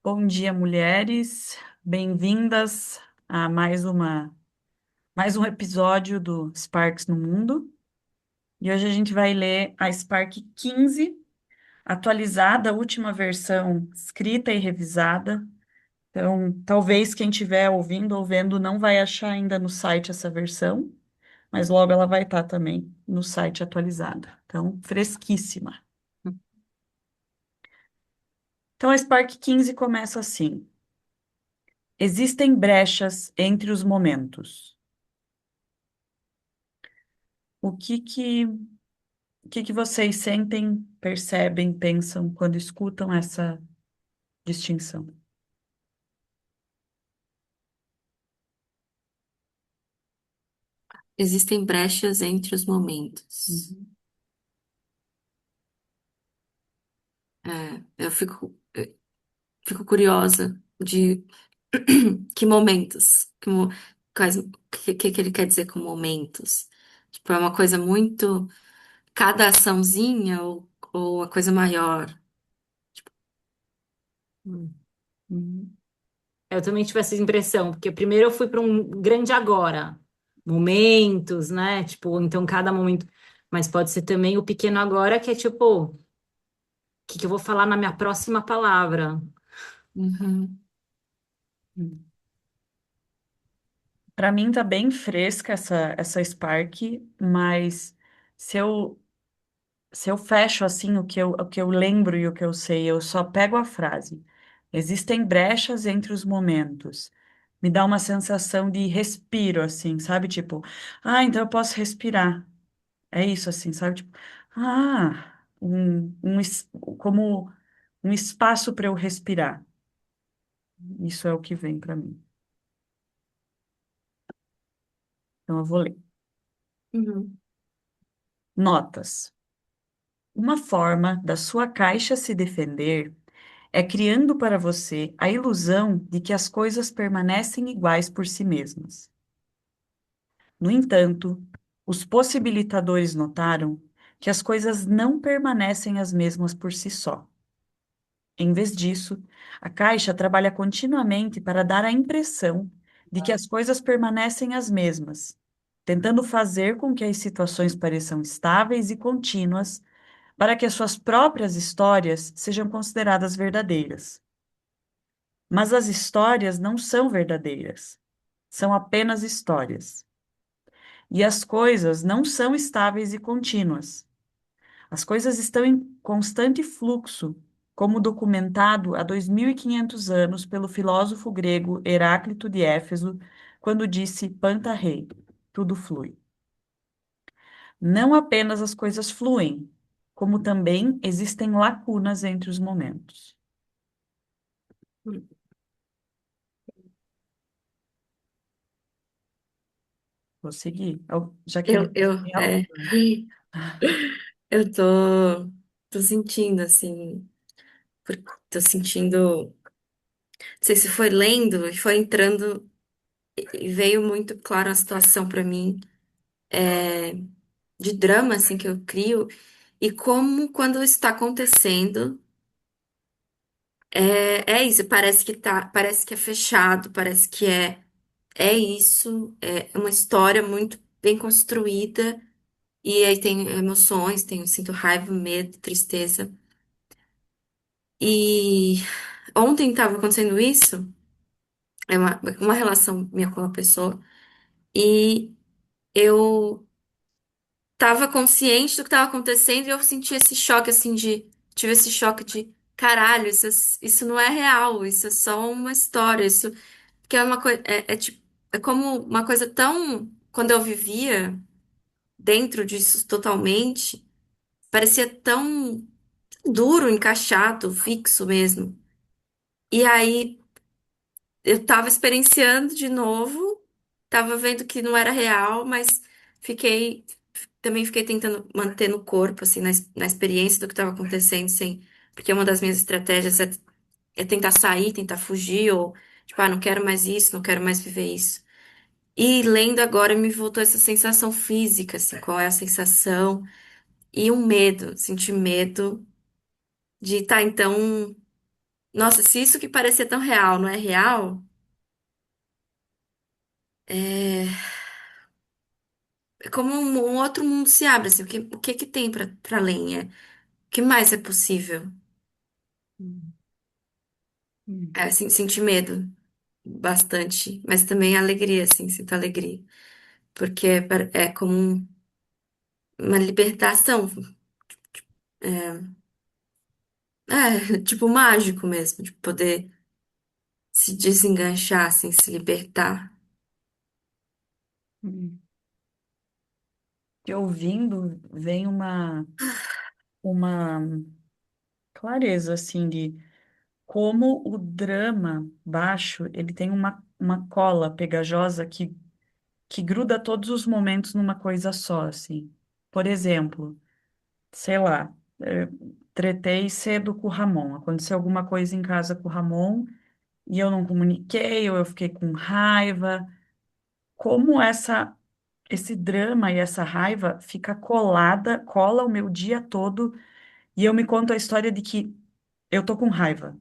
Bom dia, mulheres. Bem-vindas a mais um episódio do Sparks no Mundo. E hoje a gente vai ler a Spark 15, atualizada, a última versão escrita e revisada. Então, talvez quem estiver ouvindo ou vendo não vai achar ainda no site essa versão, mas logo ela vai estar também no site atualizada. Então, fresquíssima. Então, a Spark 15 começa assim: existem brechas entre os momentos. O que que, o que que vocês sentem, percebem, pensam quando escutam essa distinção? Existem brechas entre os momentos. Uhum. Eu fico curiosa de que momentos, quais, o que ele quer dizer com momentos. Tipo, é uma coisa muito, cada açãozinha ou a coisa maior. Hum. Uhum. Eu também tive essa impressão, porque primeiro eu fui para um grande agora, momentos, né? Tipo, então cada momento, mas pode ser também o pequeno agora, que é tipo, o que que eu vou falar na minha próxima palavra? Uhum, Para mim tá bem fresca essa Spark, mas se eu se eu fecho assim o que eu lembro e o que eu sei, eu só pego a frase. Existem brechas entre os momentos. Me dá uma sensação de respiro, assim, sabe? Tipo, então eu posso respirar. É isso, assim, sabe? Tipo, como um espaço para eu respirar. Isso é o que vem para mim. Então eu vou ler. uhum. Notas. Uma forma da sua caixa se defender é criando para você a ilusão de que as coisas permanecem iguais por si mesmas. No entanto, os possibilitadores notaram que as coisas não permanecem as mesmas por si só. Em vez disso, a Caixa trabalha continuamente para dar a impressão de que as coisas permanecem as mesmas, tentando fazer com que as situações pareçam estáveis e contínuas para que as suas próprias histórias sejam consideradas verdadeiras. Mas as histórias não são verdadeiras, são apenas histórias. E as coisas não são estáveis e contínuas. As coisas estão em constante fluxo, como documentado há 2.500 anos pelo filósofo grego Heráclito de Éfeso, quando disse Panta rei, tudo flui. Não apenas as coisas fluem, como também existem lacunas entre os momentos. Vou seguir. Eu, Jaqueline, eu, tem algo? é, eu tô sentindo assim, tô sentindo, não sei se foi lendo e foi entrando e veio muito claro a situação pra mim de drama assim que eu crio e como quando isso está acontecendo é isso, parece que é fechado, parece que é isso, é uma história muito bem construída e aí tem emoções, eu sinto raiva, medo, tristeza. E ontem estava acontecendo isso, é uma relação minha com uma pessoa e eu tava consciente do que estava acontecendo e eu senti esse choque, assim, tive esse choque de, caralho, isso não é real, isso é só uma história, isso, que é uma coisa, tipo, é como uma coisa tão, quando eu vivia dentro disso totalmente, parecia tão duro, encaixado, fixo mesmo. E aí, eu tava experienciando de novo, tava vendo que não era real, mas fiquei também tentando manter no corpo, assim, na experiência do que estava acontecendo, sem, porque uma das minhas estratégias é tentar sair, tentar fugir, ou tipo, não quero mais isso, não quero mais viver isso. E lendo agora me voltou essa sensação física, assim, qual é a sensação, e um medo, sentir medo de, tá, então. Nossa, se isso que parecia tão real não é real, é, é como um outro mundo se abre, assim, o que que tem pra além? O que mais é possível? Hum, hum, É, assim, sentir medo, bastante, mas também alegria, assim, sinto alegria, porque é como uma libertação, tipo mágico mesmo, de poder se desenganchar, assim, se libertar. hum. Te ouvindo, vem uma clareza, assim, de como o drama baixo, ele tem uma cola pegajosa que gruda todos os momentos numa coisa só, assim. Por exemplo, sei lá, tretei cedo com o Ramon, aconteceu alguma coisa em casa com o Ramon e eu não comuniquei, ou eu fiquei com raiva. Como esse drama e essa raiva fica cola o meu dia todo e eu me conto a história de que eu tô com raiva.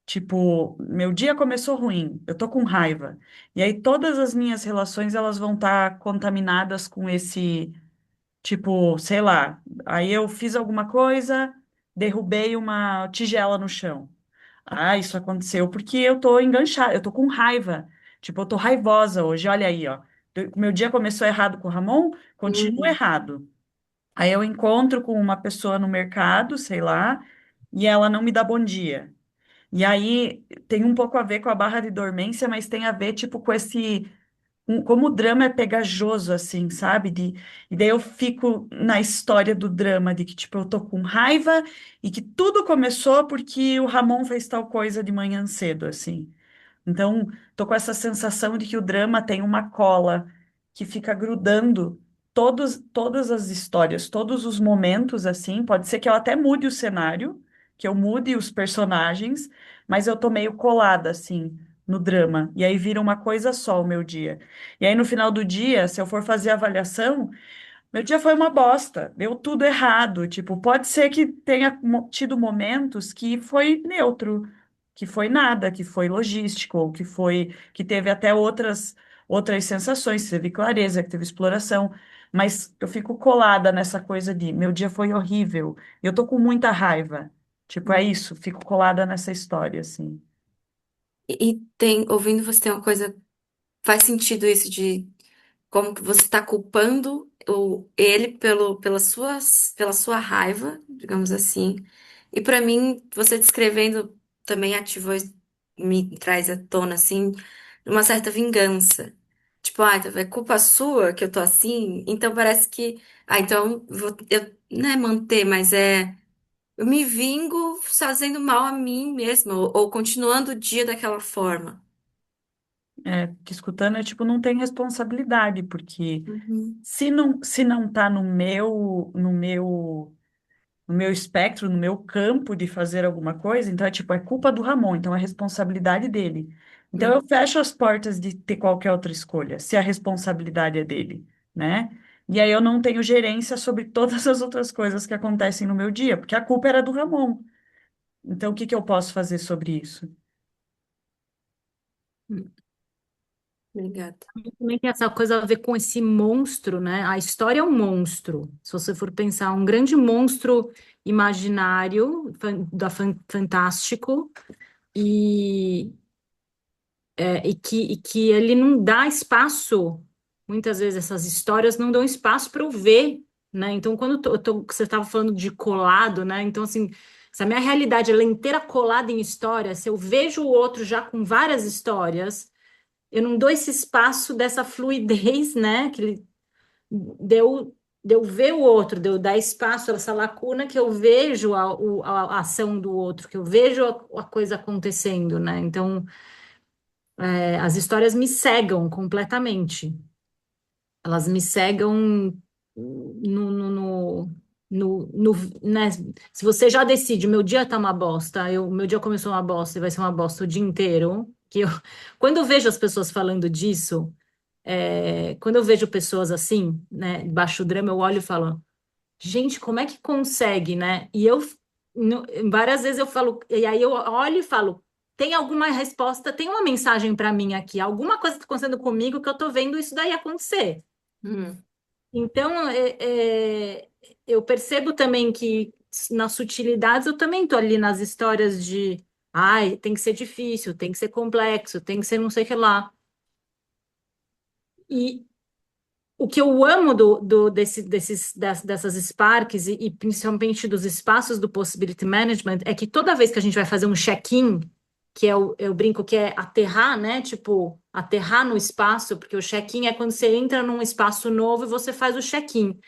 Tipo, meu dia começou ruim, eu tô com raiva. E aí todas as minhas relações elas vão estar contaminadas com esse, tipo, sei lá, aí eu fiz alguma coisa, derrubei uma tigela no chão. Ah, isso aconteceu porque eu tô enganchada, eu tô com raiva. Tipo, eu tô raivosa hoje, olha aí, ó. Meu dia começou errado com o Ramon, continua Uhum. errado. Aí eu encontro com uma pessoa no mercado, sei lá, e ela não me dá bom dia. E aí tem um pouco a ver com a barra de dormência, mas tem a ver, tipo, com como o drama é pegajoso, assim, sabe? E daí eu fico na história do drama, de que, tipo, eu tô com raiva e que tudo começou porque o Ramon fez tal coisa de manhã cedo, assim. Então, tô com essa sensação de que o drama tem uma cola que fica grudando todas as histórias, todos os momentos, assim. Pode ser que eu até mude o cenário, que eu mude os personagens, mas eu tô meio colada, assim, no drama. E aí vira uma coisa só o meu dia. E aí, no final do dia, se eu for fazer a avaliação, meu dia foi uma bosta, deu tudo errado. Tipo, pode ser que tenha tido momentos que foi neutro, que foi nada, que foi logístico, ou que teve até outras sensações, que teve clareza, que teve exploração. Mas eu fico colada nessa coisa de meu dia foi horrível, eu tô com muita raiva. Tipo, é isso, fico colada nessa história, assim. E tem, ouvindo você, tem uma coisa, faz sentido isso de como que você está culpando ele pela sua raiva, digamos assim. E para mim, você descrevendo também ativou, me traz à tona, assim, uma certa vingança. Tipo, então é culpa sua que eu tô assim? Então parece que, então não é manter, mas eu me vingo fazendo mal a mim mesma, ou continuando o dia daquela forma. É, que escutando é tipo, não tem responsabilidade, porque Uhum. se não tá no meu espectro, no meu campo de fazer alguma coisa, então é tipo, é culpa do Ramon, então é responsabilidade dele. Então eu fecho as portas de ter qualquer outra escolha, se a responsabilidade é dele, né? E aí eu não tenho gerência sobre todas as outras coisas que acontecem no meu dia, porque a culpa era do Ramon. Então o que que eu posso fazer sobre isso? Obrigada. Também tem essa coisa a ver com esse monstro, né? A história é um monstro. Se você for pensar, um grande monstro imaginário, fantástico, e, e que ele não dá espaço, muitas vezes essas histórias não dão espaço para eu ver, né? Então, quando você estava falando de colado, né? Então, assim, se a minha realidade ela é inteira colada em história, se eu vejo o outro já com várias histórias, eu não dou esse espaço dessa fluidez, né? Que ele deu ver o outro, deu dar espaço a essa lacuna que eu vejo a ação do outro, que eu vejo a coisa acontecendo, né? Então, as histórias me cegam completamente. Elas me cegam no, no, no, né? Se você já decide, meu dia tá uma bosta, meu dia começou uma bosta e vai ser uma bosta o dia inteiro, quando eu vejo as pessoas falando disso, quando eu vejo pessoas assim, né, baixo drama, eu olho e falo, gente, como é que consegue, né? E eu Várias vezes eu falo, e aí eu olho e falo, tem alguma resposta, tem uma mensagem para mim aqui, alguma coisa está acontecendo comigo que eu tô vendo isso daí acontecer. Hum. Então, eu percebo também que nas sutilidades eu também tô ali nas histórias de, ai, tem que ser difícil, tem que ser complexo, tem que ser não sei o que lá. E o que eu amo dessas Sparks e principalmente dos espaços do Possibility Management é que toda vez que a gente vai fazer um check-in, que eu brinco que é aterrar, né? Tipo, aterrar no espaço, porque o check-in é quando você entra num espaço novo e você faz o check-in.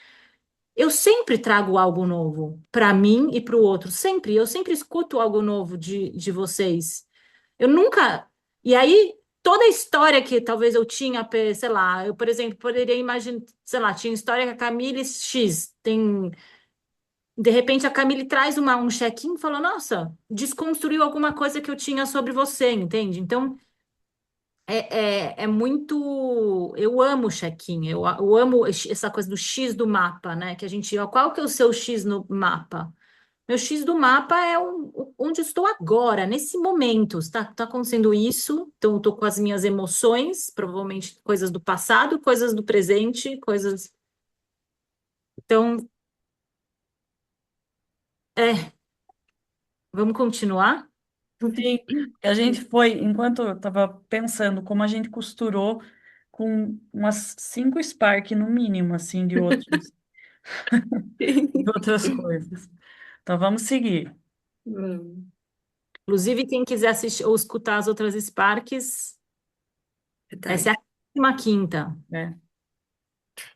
Eu sempre trago algo novo para mim e para o outro, sempre. Eu sempre escuto algo novo de vocês. Eu nunca. E aí, toda a história que talvez eu tinha, sei lá, eu, por exemplo, poderia imaginar, sei lá, tinha história que a Camille X tem. De repente, a Camille traz um check-in e fala: Nossa, desconstruiu alguma coisa que eu tinha sobre você, entende? Então. É muito. Eu amo o check-in, eu amo essa coisa do X do mapa, né? Que a gente. Ó, qual que é o seu X no mapa? Meu X do mapa é onde eu estou agora, nesse momento. Tá acontecendo isso, então eu estou com as minhas emoções, provavelmente coisas do passado, coisas do presente, coisas. Então, é, vamos continuar? Sim, a gente foi, enquanto eu estava pensando como a gente costurou com umas 5 Spark no mínimo, assim, de outras coisas. Então vamos seguir, Vamos. Inclusive, quem quiser assistir ou escutar as outras Sparks, essa é Verdade. a 15ª. né?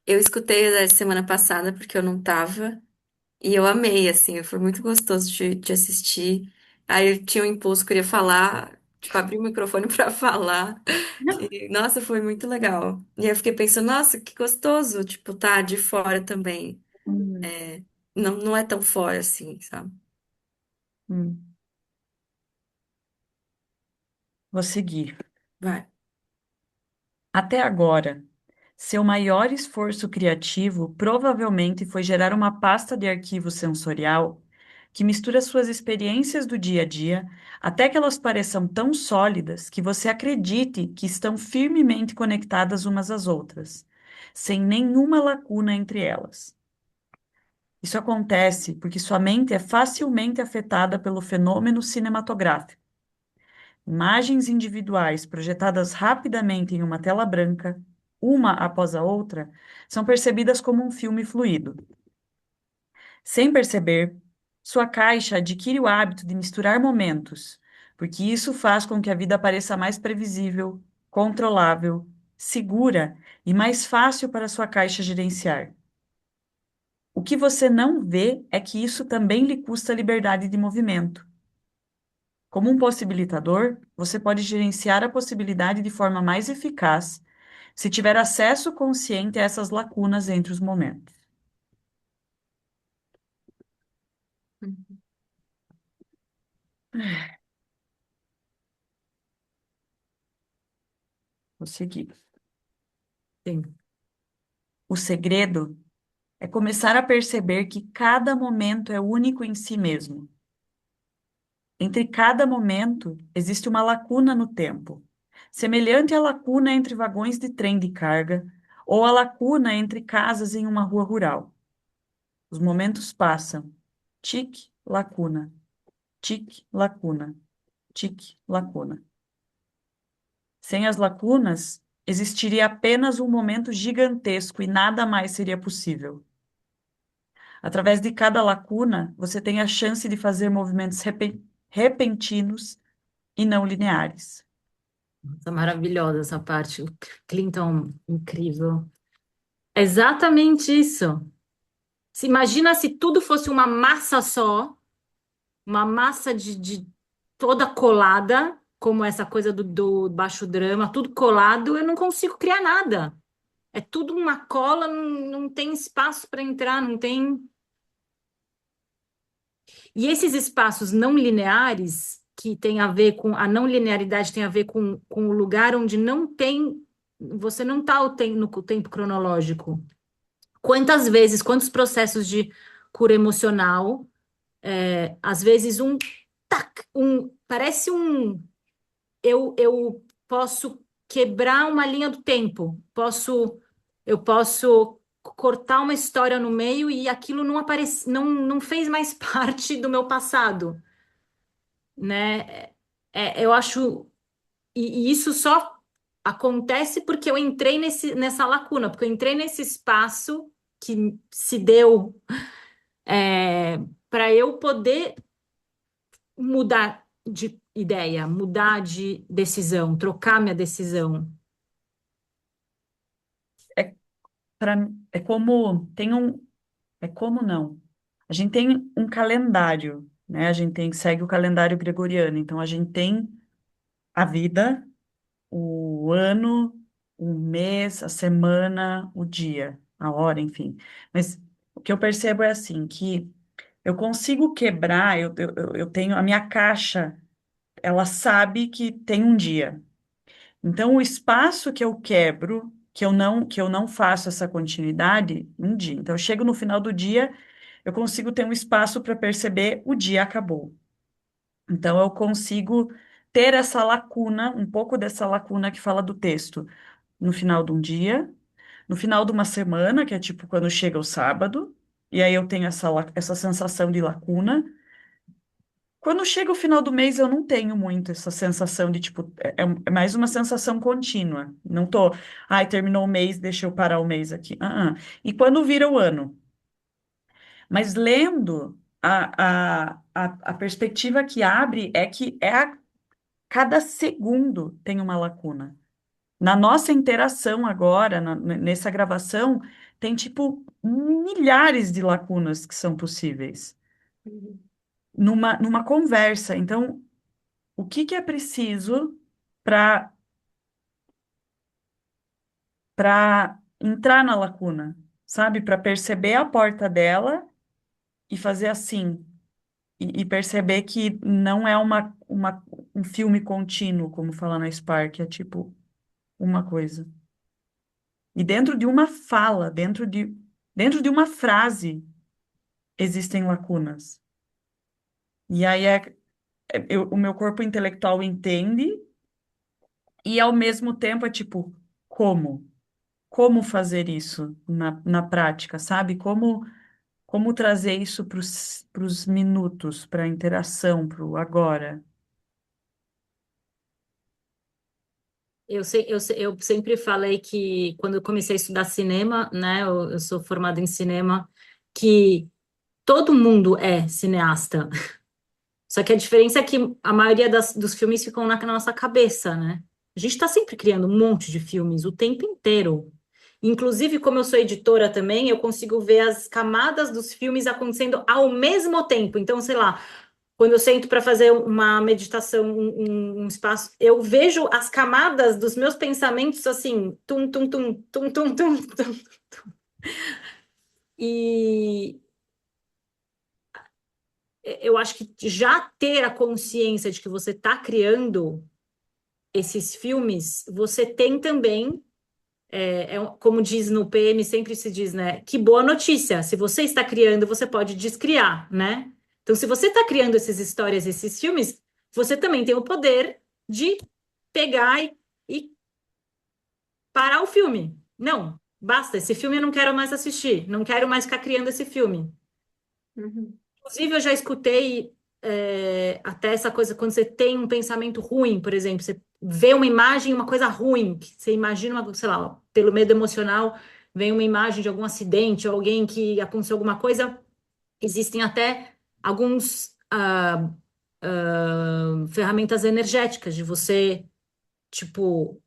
Eu escutei a semana passada porque eu não tava e eu amei, assim, foi muito gostoso de assistir. Aí eu tinha um impulso, queria falar, tipo, abrir o microfone pra falar. E, nossa, foi muito legal. E aí eu fiquei pensando, nossa, que gostoso, tipo, tá de fora também. Hum, Não, não é tão fora assim, sabe? hum. Vou seguir. Vai. Até agora, seu maior esforço criativo provavelmente foi gerar uma pasta de arquivo sensorial que mistura suas experiências do dia a dia até que elas pareçam tão sólidas que você acredite que estão firmemente conectadas umas às outras, sem nenhuma lacuna entre elas. Isso acontece porque sua mente é facilmente afetada pelo fenômeno cinematográfico. Imagens individuais projetadas rapidamente em uma tela branca, uma após a outra, são percebidas como um filme fluido. Sem perceber, sua caixa adquire o hábito de misturar momentos, porque isso faz com que a vida pareça mais previsível, controlável, segura e mais fácil para sua caixa gerenciar. O que você não vê é que isso também lhe custa liberdade de movimento. Como um possibilitador, você pode gerenciar a possibilidade de forma mais eficaz se tiver acesso consciente a essas lacunas entre os momentos. Vou seguir. Sim. O segredo é começar a perceber que cada momento é único em si mesmo. Entre cada momento existe uma lacuna no tempo, semelhante à lacuna entre vagões de trem de carga ou à lacuna entre casas em uma rua rural. Os momentos passam. Tique, lacuna. Tique, lacuna. Tique, lacuna. Sem as lacunas, existiria apenas um momento gigantesco e nada mais seria possível. Através de cada lacuna, você tem a chance de fazer movimentos repentinos e não lineares. Nossa, maravilhosa essa parte. O Clinton, incrível. É exatamente isso. Se imagina se tudo fosse uma massa só, uma massa de toda colada, como essa coisa do baixo drama, tudo colado, eu não consigo criar nada. É tudo uma cola, não tem espaço para entrar, não tem. E esses espaços não lineares, que tem a ver com a não linearidade, tem a ver com o lugar onde não tem, você não está no tempo cronológico. Quantas vezes, quantos processos de cura emocional às vezes um tac, parece um eu posso quebrar uma linha do tempo, eu posso cortar uma história no meio e aquilo não aparece, não fez mais parte do meu passado, né? Eu acho e isso só acontece porque eu entrei nessa lacuna, porque eu entrei nesse espaço que se deu para eu poder mudar de ideia, mudar de decisão, trocar minha decisão. É, é como tem um, é como não. A gente tem um calendário, né? A gente segue o calendário gregoriano. Então a gente tem a vida, o ano, o mês, a semana, o dia, a hora, enfim. Mas o que eu percebo é assim, que eu consigo quebrar, eu tenho a minha caixa, ela sabe que tem um dia. Então, o espaço que eu quebro, que eu não faço essa continuidade, um dia. Então, eu chego no final do dia, eu consigo ter um espaço para perceber o dia acabou. Então, eu consigo ter essa lacuna, um pouco dessa lacuna que fala do texto, no final de um dia, no final de uma semana, que é tipo quando chega o sábado, e aí eu tenho essa sensação de lacuna. Quando chega o final do mês, eu não tenho muito essa sensação de, tipo, é mais uma sensação contínua. Não tô, ai, terminou o mês, deixa eu parar o mês aqui. E quando vira o ano? Mas lendo, a perspectiva que abre é que cada segundo tem uma lacuna. Na nossa interação agora, nessa gravação, tem, tipo, milhares de lacunas que são possíveis. Numa conversa. Então, o que que é preciso para entrar na lacuna, sabe? Para perceber a porta dela e fazer assim. E perceber que não é um filme contínuo, como fala na Spark, é tipo uma coisa. E dentro de uma fala, dentro de uma frase, existem lacunas. E aí o meu corpo intelectual entende, e ao mesmo tempo é tipo, como? Como fazer isso na prática, sabe? Como trazer isso para os minutos, para a interação, para o agora. Eu sempre falei que quando eu comecei a estudar cinema, né, eu sou formada em cinema, que todo mundo é cineasta. Só que a diferença é que a maioria dos filmes ficam na nossa cabeça, né? A gente está sempre criando um monte de filmes o tempo inteiro. Inclusive, como eu sou editora também, eu consigo ver as camadas dos filmes acontecendo ao mesmo tempo. Então, sei lá, quando eu sento para fazer uma meditação, um espaço, eu vejo as camadas dos meus pensamentos assim, tum, tum, tum, tum, tum, tum, tum. E eu acho que já ter a consciência de que você está criando esses filmes, você tem também, como diz no PM, sempre se diz, né? Que boa notícia! Se você está criando, você pode descriar, né? Então, se você está criando essas histórias, esses filmes, você também tem o poder de pegar e parar o filme. Não, basta, esse filme eu não quero mais assistir, não quero mais ficar criando esse filme. Uhum. Inclusive, eu já escutei até essa coisa, quando você tem um pensamento ruim, por exemplo, você vê uma imagem, uma coisa ruim, que você imagina, sei lá, pelo medo emocional, vem uma imagem de algum acidente, ou alguém que aconteceu alguma coisa, existem até alguns ferramentas energéticas de você, tipo,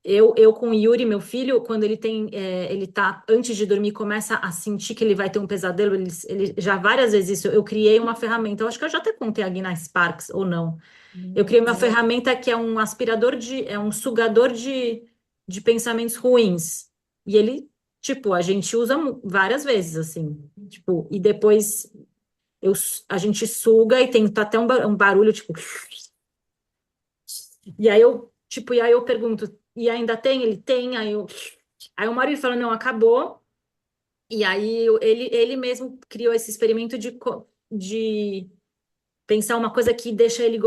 eu com o Yuri, meu filho, quando ele tá, antes de dormir, começa a sentir que ele vai ter um pesadelo, ele já várias vezes isso, eu criei uma ferramenta, eu acho que eu já até contei aqui na Sparks, ou não. Eu criei uma ferramenta que é um é um sugador de pensamentos ruins. E ele, tipo, a gente usa várias vezes, assim, tipo, e depois a gente suga e tem até um barulho, tipo, e aí eu pergunto, e ainda tem? Ele tem, aí o marido fala, não, acabou. E aí ele mesmo criou esse experimento de pensar uma coisa que deixa ele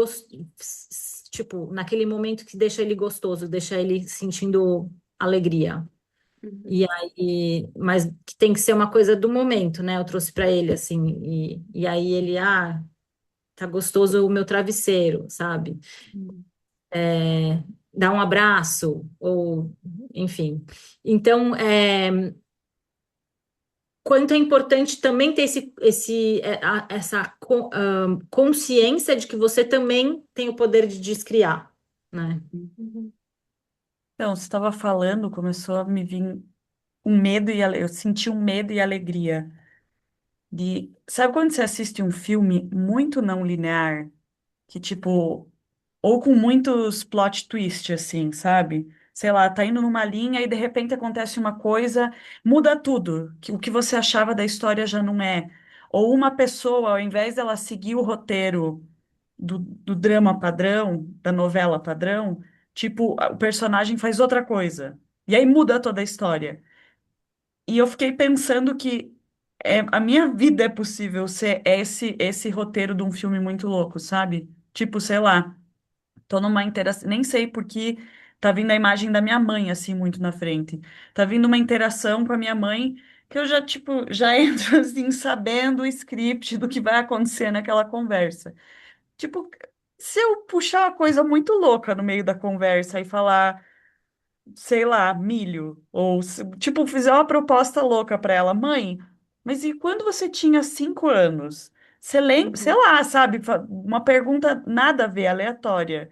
tipo, naquele momento que deixa ele gostoso, deixa ele sentindo alegria. Uhum. E aí, mas que tem que ser uma coisa do momento, né? Eu trouxe para ele assim, e aí ele, tá gostoso o meu travesseiro, sabe? Uhum. Dar um abraço, ou enfim. Então, quanto é importante também ter essa consciência de que você também tem o poder de descriar, né? Uhum. Então, você estava falando, começou a me vir um medo e eu senti um medo e alegria de, sabe quando você assiste um filme muito não linear, que tipo, ou com muitos plot twist assim, sabe? Sei lá, tá indo numa linha e de repente acontece uma coisa, muda tudo, que o que você achava da história já não é. Ou uma pessoa, ao invés dela seguir o roteiro do drama padrão, da novela padrão, tipo, o personagem faz outra coisa. E aí muda toda a história. E eu fiquei pensando que a minha vida é possível ser esse roteiro de um filme muito louco, sabe? Tipo, sei lá, tô numa interação, nem sei porque tá vindo a imagem da minha mãe assim muito na frente. Tá vindo uma interação com a minha mãe que eu já, tipo, já entro assim sabendo o script do que vai acontecer naquela conversa. Tipo, se eu puxar uma coisa muito louca no meio da conversa e falar sei lá, milho, ou tipo, fizer uma proposta louca para ela, mãe, mas e quando você tinha 5 anos? Você lembra, sei Uhum. lá, sabe, uma pergunta nada a ver, aleatória.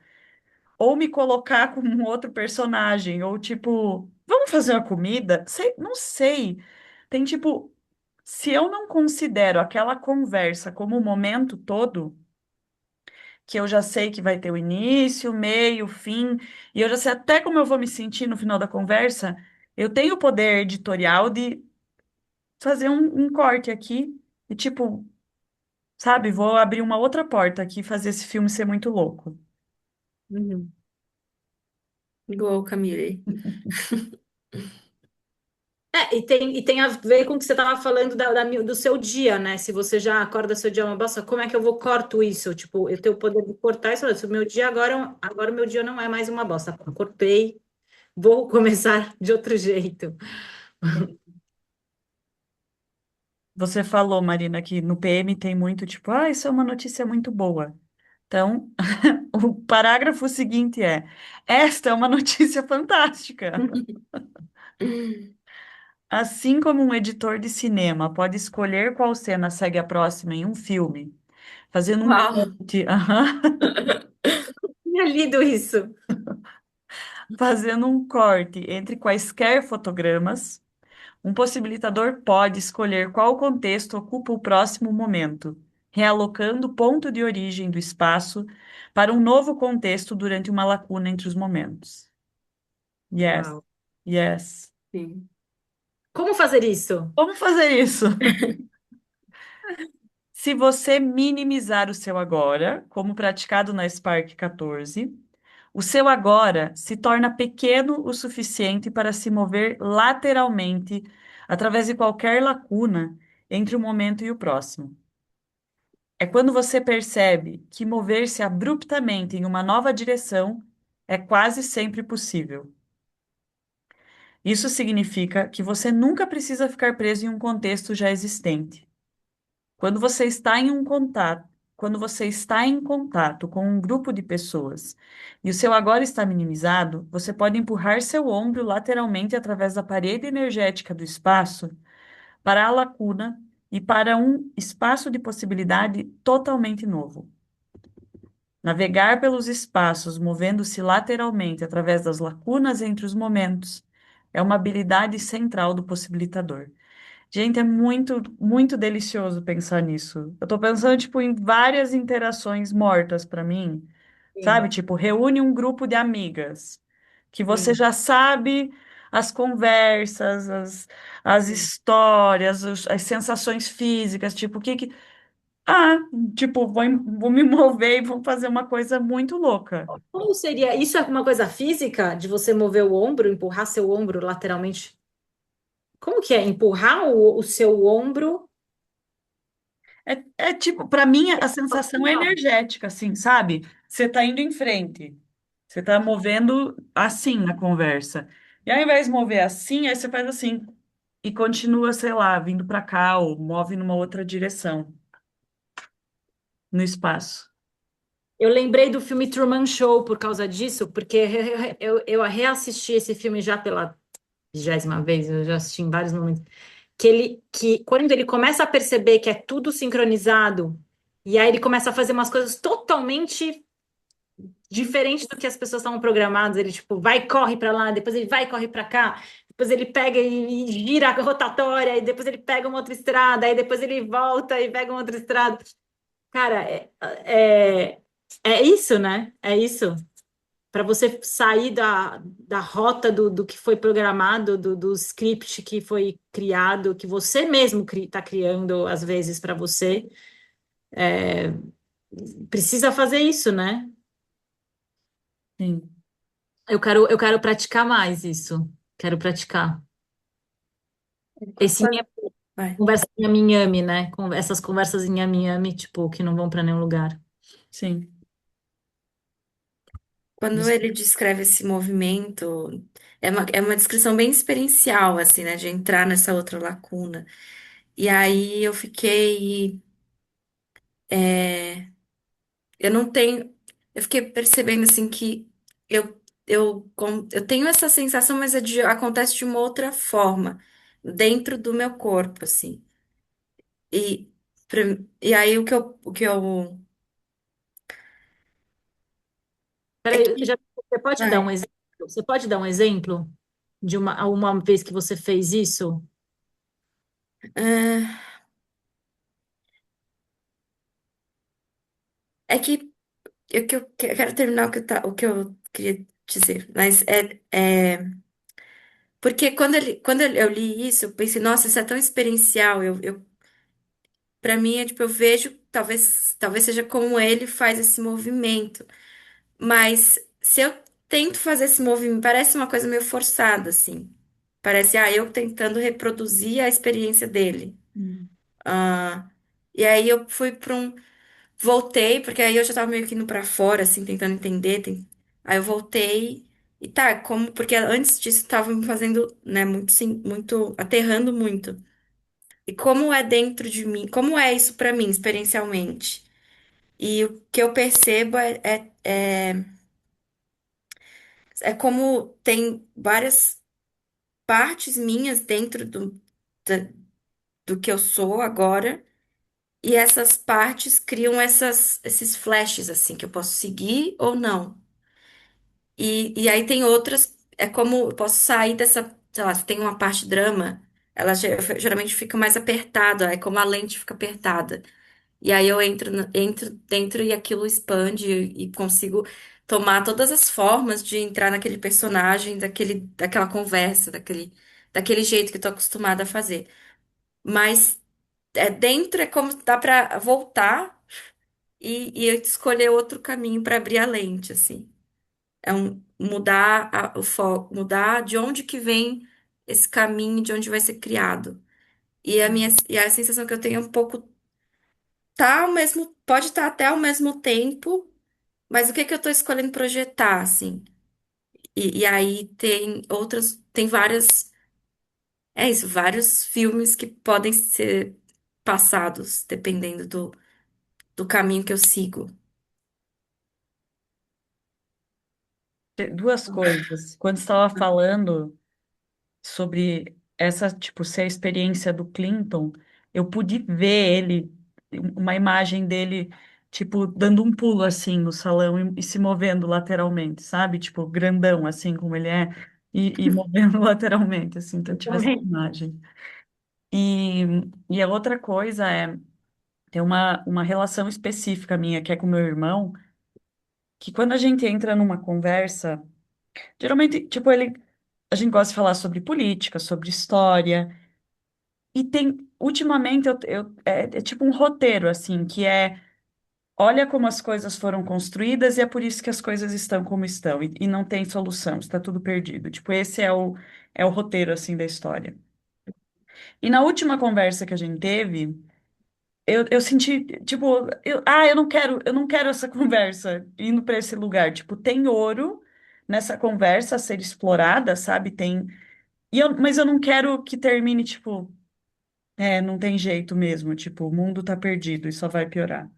Ou me colocar como um outro personagem, ou tipo, vamos fazer uma comida? Sei, não sei. Tem tipo, se eu não considero aquela conversa como o momento todo, que eu já sei que vai ter o início, o meio, o fim, e eu já sei até como eu vou me sentir no final da conversa, eu tenho o poder editorial de fazer um corte aqui e, tipo, sabe, vou abrir uma outra porta aqui e fazer esse filme ser muito louco. Uhum. Igual o Camille. E tem a ver com o que você estava falando do seu dia, né? Se você já acorda seu dia uma bosta, como é que eu vou corto isso? Tipo, eu tenho o poder de cortar isso. Se o meu dia agora o meu dia não é mais uma bosta. Cortei, vou começar de outro jeito. Você falou, Marina, que no PM tem muito, tipo, isso é uma notícia muito boa. Então, o parágrafo seguinte é: esta é uma notícia fantástica. Assim como um editor de cinema pode escolher qual cena segue a próxima em um filme, fazendo um Uau! corte, aham, Tinha lido isso. fazendo um corte entre quaisquer fotogramas, um possibilitador pode escolher qual contexto ocupa o próximo momento, realocando o ponto de origem do espaço para um novo contexto durante uma lacuna entre os momentos. Yes, Uau. yes. Sim. Como fazer isso? Vamos fazer isso. Se você minimizar o seu agora, como praticado na Spark 14, o seu agora se torna pequeno o suficiente para se mover lateralmente através de qualquer lacuna entre o momento e o próximo. É quando você percebe que mover-se abruptamente em uma nova direção é quase sempre possível. Isso significa que você nunca precisa ficar preso em um contexto já existente. Quando você está em um contato, quando você está em contato com um grupo de pessoas e o seu agora está minimizado, você pode empurrar seu ombro lateralmente através da parede energética do espaço para a lacuna e para um espaço de possibilidade totalmente novo. Navegar pelos espaços, movendo-se lateralmente através das lacunas entre os momentos, é uma habilidade central do possibilitador. Gente, é muito, muito delicioso pensar nisso. Eu tô pensando, tipo, em várias interações mortas para mim, sabe? Sim, Tipo, reúne um grupo de amigas, que você sim, já sabe as conversas, as sim. histórias, as sensações físicas, tipo, o que que... Ah, tipo, vou me mover e vou fazer uma coisa muito louca. Como seria? Isso é uma coisa física, de você mover o ombro, empurrar seu ombro lateralmente? Como que é? Empurrar o seu ombro? É tipo, para mim, a sensação é energética, assim, sabe? Você tá indo em frente, você tá movendo assim na conversa. E ao invés de mover assim, aí você faz assim e continua, sei lá, vindo para cá ou move numa outra direção no espaço. Eu lembrei do filme Truman Show por causa disso, porque eu reassisti esse filme já pela 20ª vez, eu já assisti em vários momentos, que quando ele começa a perceber que é tudo sincronizado, e aí ele começa a fazer umas coisas totalmente diferentes do que as pessoas estavam programadas, ele tipo vai e corre para lá, depois ele vai e corre para cá, depois ele pega e gira a rotatória, e depois ele pega uma outra estrada, aí depois ele volta e pega uma outra estrada. Cara, é, é isso, né? É isso. Para você sair da rota do que foi programado, do script que foi criado, que você mesmo está criando, às vezes, para você, precisa fazer isso, né? Sim, Eu quero praticar mais isso. Quero praticar. Esse Vai. conversa em Yami, né? Essas conversas em Yami, tipo, que não vão para nenhum lugar. sim. Quando ele descreve esse movimento, é uma descrição bem experiencial, assim, né? De entrar nessa outra lacuna. E aí eu fiquei. Eu não tenho. Eu fiquei percebendo, assim, que eu tenho essa sensação, mas acontece de uma outra forma, dentro do meu corpo, assim. E, e aí o que eu. É Peraí, que. você pode dar um Vai. exemplo? Você pode dar um exemplo de uma vez que você fez isso? Ah, é que eu quero terminar o que eu queria dizer, mas porque eu li isso, eu pensei, nossa, isso é tão experiencial. Para mim, tipo, eu vejo, talvez seja como ele faz esse movimento, mas se eu tento fazer esse movimento, parece uma coisa meio forçada, assim. Parece, eu tentando reproduzir a experiência dele. Hum. Ah, e aí eu fui para voltei, porque aí eu já tava meio que indo pra fora, assim, tentando entender. Aí eu voltei e tá, como, porque antes disso tava me fazendo, né, muito, sim, muito, aterrando muito. E como é dentro de mim, como é isso pra mim, experiencialmente? E o que eu percebo é como tem várias partes minhas dentro da- do que eu sou agora. E essas partes criam esses flashes, assim, que eu posso seguir ou não. E aí tem outras, é como eu posso sair dessa, sei lá, se tem uma parte drama, ela geralmente fica mais apertada, é como a lente fica apertada. E aí eu entro dentro e aquilo expande e consigo tomar todas as formas de entrar naquele personagem, daquela conversa, daquele jeito que eu tô acostumada a fazer. Mas dentro é como dá pra voltar e eu escolher outro caminho pra abrir a lente, assim. É mudar o foco, mudar de onde que vem esse caminho, de onde vai ser criado. E a sensação que eu tenho é um pouco pode estar até ao mesmo tempo, mas o que que eu estou escolhendo projetar, assim? E aí tem vários filmes que podem ser passados, dependendo do caminho que eu sigo. Duas coisas. Quando você estava falando sobre essa, tipo, ser a experiência do Clinton, eu pude ver ele, uma imagem dele, tipo, dando um pulo assim no salão e se movendo lateralmente, sabe? Tipo, grandão, assim como ele é, e movendo lateralmente, assim. Então, eu tive essa Também. imagem. E, e a outra coisa é, tem uma relação específica minha, que é com meu irmão, que quando a gente entra numa conversa, geralmente, tipo, a gente gosta de falar sobre política, sobre história. E tem, ultimamente, é tipo um roteiro, assim, que é, olha como as coisas foram construídas e é por isso que as coisas estão como estão, e não tem solução, está tudo perdido. Tipo, esse é o roteiro, assim, da história. E na última conversa que a gente teve, eu senti, tipo, eu não quero essa conversa indo para esse lugar. Tipo, tem ouro nessa conversa a ser explorada, sabe? Mas eu não quero que termine, tipo, não tem jeito mesmo, tipo, o mundo tá perdido e só vai piorar.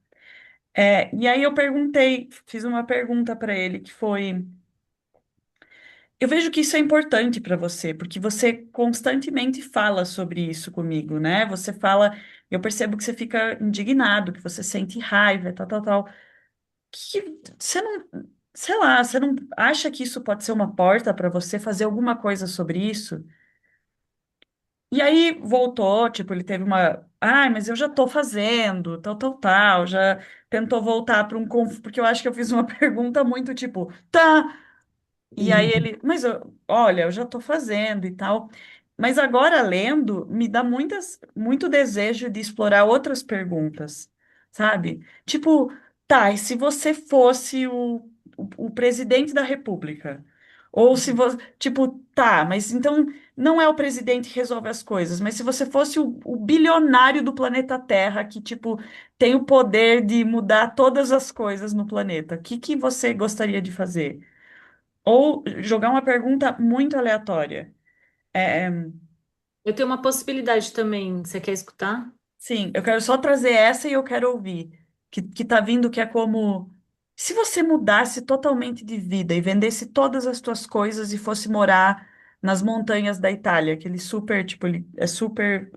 E aí eu perguntei, fiz uma pergunta para ele que foi. Eu vejo que isso é importante para você, porque você constantemente fala sobre isso comigo, né? Você fala, eu percebo que você fica indignado, que você sente raiva, tal, tal, tal. Que você não, sei lá, você não acha que isso pode ser uma porta para você fazer alguma coisa sobre isso? E aí voltou, tipo, ele teve uma, mas eu já tô fazendo, tal, tal, tal, já tentou voltar para porque eu acho que eu fiz uma pergunta muito tipo, tá. E aí ele, olha, eu já estou fazendo e tal. Mas agora lendo, me dá muito desejo de explorar outras perguntas, sabe? Tipo, tá, e se você fosse o presidente da República? Ou se você, tipo, tá, mas então não é o presidente que resolve as coisas, mas se você fosse o bilionário do planeta Terra, que, tipo, tem o poder de mudar todas as coisas no planeta, o que que você gostaria de fazer? Ou jogar uma pergunta muito aleatória. É, Eu tenho uma possibilidade também. Você quer escutar? sim, eu quero só trazer essa e eu quero ouvir. Que tá vindo que é como se você mudasse totalmente de vida e vendesse todas as tuas coisas e fosse morar nas montanhas da Itália, aquele super, tipo, ele é super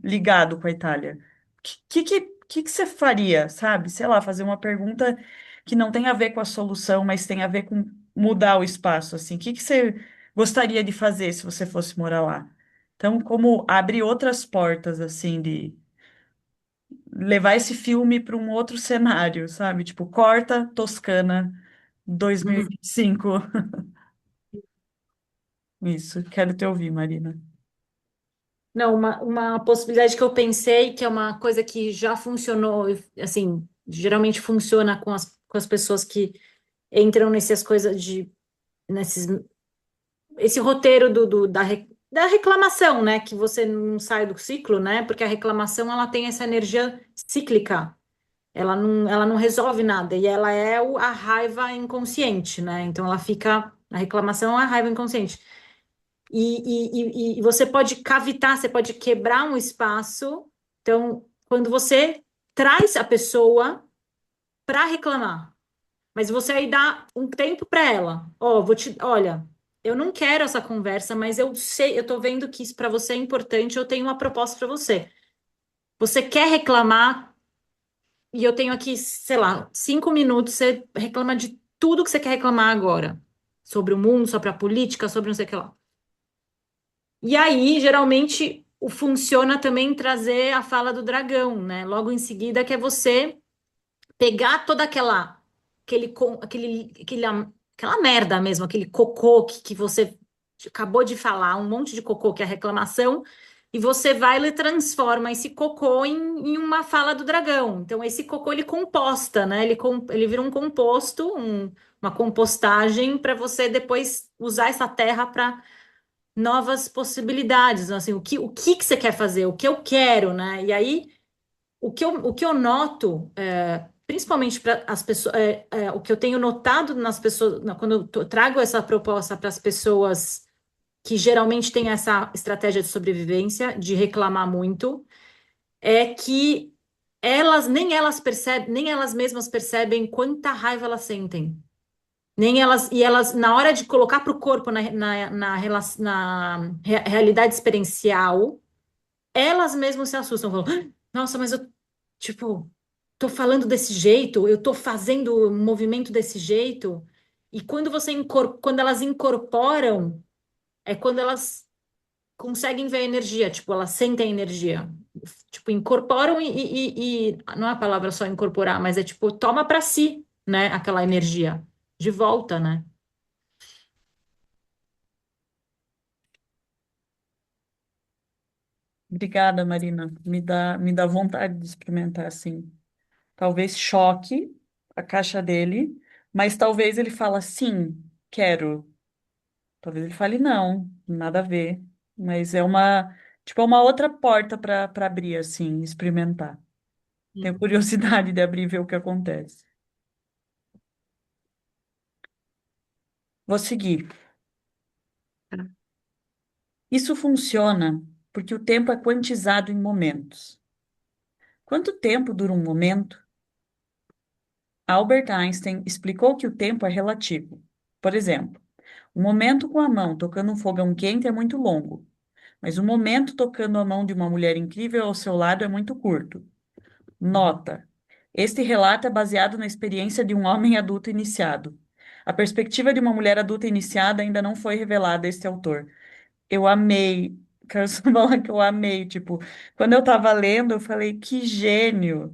ligado com a Itália. Que você faria, sabe? Sei lá, fazer uma pergunta que não tem a ver com a solução, mas tem a ver com mudar o espaço, assim. O que você gostaria de fazer se você fosse morar lá? Então, como abrir outras portas, assim, de levar esse filme para um outro cenário, sabe? Tipo, corta Toscana 2025. Isso, quero te ouvir, Marina. Não, uma possibilidade que eu pensei, que é uma coisa que já funcionou, assim, geralmente funciona com as pessoas que entram nessas coisas nesses, esse roteiro da reclamação, né? Que você não sai do ciclo, né? Porque a reclamação, ela tem essa energia cíclica. Ela não resolve nada e ela é a raiva inconsciente, né? Então ela fica, a reclamação é a raiva inconsciente. E você pode cavitar, você pode quebrar um espaço. Então, quando você traz a pessoa para reclamar, mas você aí dá um tempo para ela. Olha, eu não quero essa conversa, mas eu sei, eu tô vendo que isso para você é importante, eu tenho uma proposta para você. Você quer reclamar? E eu tenho aqui, sei lá, 5 minutos, você reclama de tudo que você quer reclamar agora. Sobre o mundo, sobre a política, sobre não sei o que lá. E aí, geralmente, o funciona também trazer a fala do dragão, né? Logo em seguida, que é você pegar toda aquela merda mesmo, aquele cocô que você acabou de falar, um monte de cocô que é a reclamação, e você vai e transforma esse cocô em uma fala do dragão. Então, esse cocô ele composta, né? Ele vira um composto, uma compostagem para você depois usar essa terra para novas possibilidades. Assim, o que que você quer fazer? O que eu quero, né? E aí. O que eu noto, principalmente para as pessoas, o que eu tenho notado nas pessoas, quando eu trago essa proposta para as pessoas que geralmente têm essa estratégia de sobrevivência, de reclamar muito, é que nem elas mesmas percebem quanta raiva elas sentem. Nem elas, e elas, na hora de colocar para o corpo na realidade experiencial, elas mesmas se assustam, falam, "Ah, nossa, mas eu, tipo, tô falando desse jeito, eu tô fazendo um movimento desse jeito." E quando elas incorporam, é quando elas conseguem ver a energia, tipo, elas sentem a energia. Tipo, incorporam não é a palavra só incorporar, mas é tipo, toma para si, né, aquela energia de volta, né? Obrigada, Marina. Me dá vontade de experimentar assim. Talvez choque a caixa dele, mas talvez ele fala sim, quero. Talvez ele fale não, nada a ver. Mas é uma, tipo, é uma outra porta para abrir assim, experimentar. Tenho curiosidade de abrir e ver o que acontece. Vou seguir. Tá. Isso funciona porque o tempo é quantizado em momentos. Quanto tempo dura um momento? Albert Einstein explicou que o tempo é relativo. Por exemplo, um momento com a mão tocando um fogão quente é muito longo, mas um momento tocando a mão de uma mulher incrível ao seu lado é muito curto. Nota: este relato é baseado na experiência de um homem adulto iniciado. A perspectiva de uma mulher adulta iniciada ainda não foi revelada a este autor. Eu amei, quero só falar que eu amei, tipo, quando eu tava lendo, eu falei, que gênio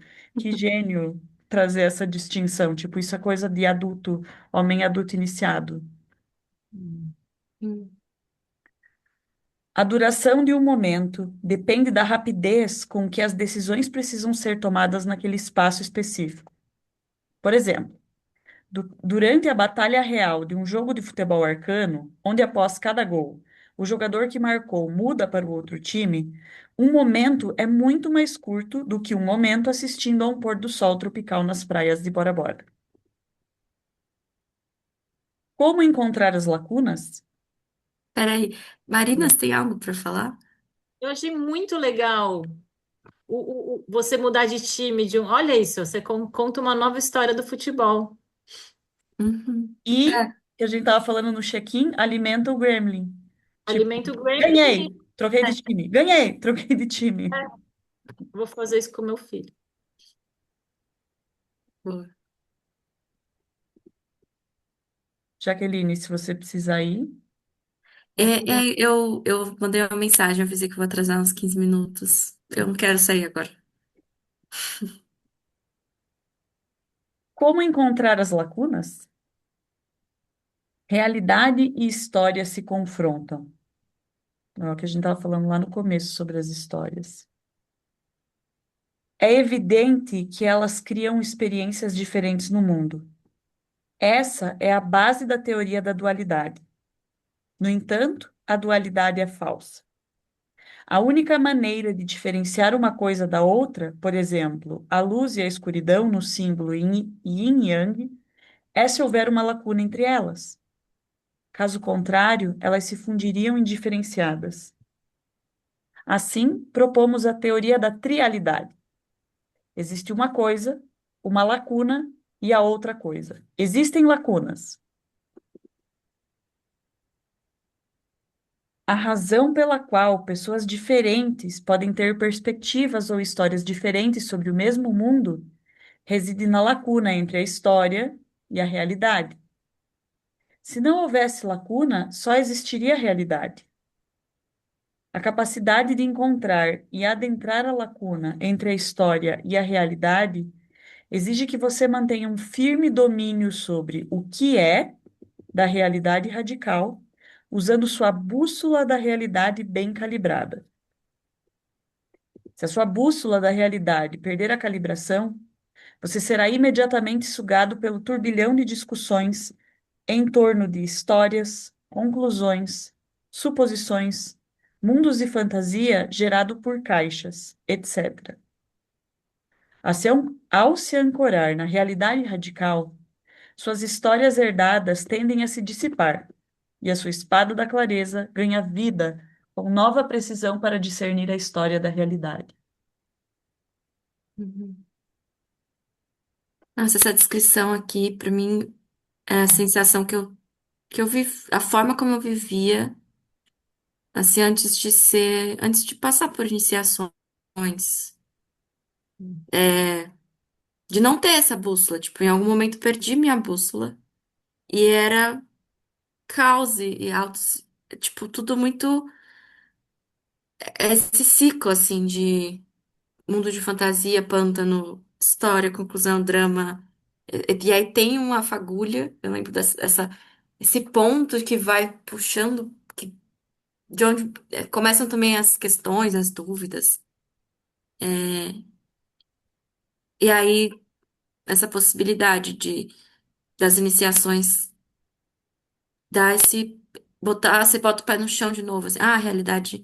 trazer essa distinção, tipo, isso é coisa de adulto, homem adulto iniciado. Hum. Hum. A duração de um momento depende da rapidez com que as decisões precisam ser tomadas naquele espaço específico. Por exemplo, durante a batalha real de um jogo de futebol arcano, onde após cada gol, o jogador que marcou muda para o outro time, um momento é muito mais curto do que um momento assistindo a um pôr do sol tropical nas praias de Bora Bora. Como encontrar as lacunas? Peraí, Marina, você tem algo para falar? Eu achei muito legal você mudar de time de um. Olha isso, você conta uma nova história do futebol. Uhum. E, É, que a gente estava falando no check-in, alimenta o gremlin. Tipo, Alimenta o Grêmio e ganhei, troquei de é, time. Ganhei, troquei de time. é, vou fazer isso com meu filho. boa. Jaqueline, se você precisar ir. Eu mandei uma mensagem, eu avisei que eu vou atrasar uns 15 minutos. Eu não quero sair agora. Como encontrar as lacunas? Realidade e história se confrontam. É o que a gente estava falando lá no começo sobre as histórias. É evidente que elas criam experiências diferentes no mundo. Essa é a base da teoria da dualidade. No entanto, a dualidade é falsa. A única maneira de diferenciar uma coisa da outra, por exemplo, a luz e a escuridão no símbolo yin e yang, é se houver uma lacuna entre elas. Caso contrário, elas se fundiriam indiferenciadas. Assim, propomos a teoria da trialidade. Existe uma coisa, uma lacuna e a outra coisa. Existem lacunas. A razão pela qual pessoas diferentes podem ter perspectivas ou histórias diferentes sobre o mesmo mundo reside na lacuna entre a história e a realidade. Se não houvesse lacuna, só existiria a realidade. A capacidade de encontrar e adentrar a lacuna entre a história e a realidade exige que você mantenha um firme domínio sobre o que é da realidade radical, usando sua bússola da realidade bem calibrada. Se a sua bússola da realidade perder a calibração, você será imediatamente sugado pelo turbilhão de discussões em torno de histórias, conclusões, suposições, mundos de fantasia gerado por caixas, etc. Ao se ancorar na realidade radical, suas histórias herdadas tendem a se dissipar, e a sua espada da clareza ganha vida com nova precisão para discernir a história da realidade. Uhum. Nossa, essa descrição aqui, pra mim, é a sensação que eu vi, a forma como eu vivia, assim, antes de passar por iniciações, de não ter essa bússola. Tipo, em algum momento perdi minha bússola e era caos e altos, tipo, tudo muito, esse ciclo, assim, de mundo de fantasia, pântano, história, conclusão, drama. E aí tem uma fagulha, eu lembro esse ponto que vai puxando, de onde começam também as questões, as dúvidas. E aí, essa possibilidade das iniciações dar você bota o pé no chão de novo, assim, a realidade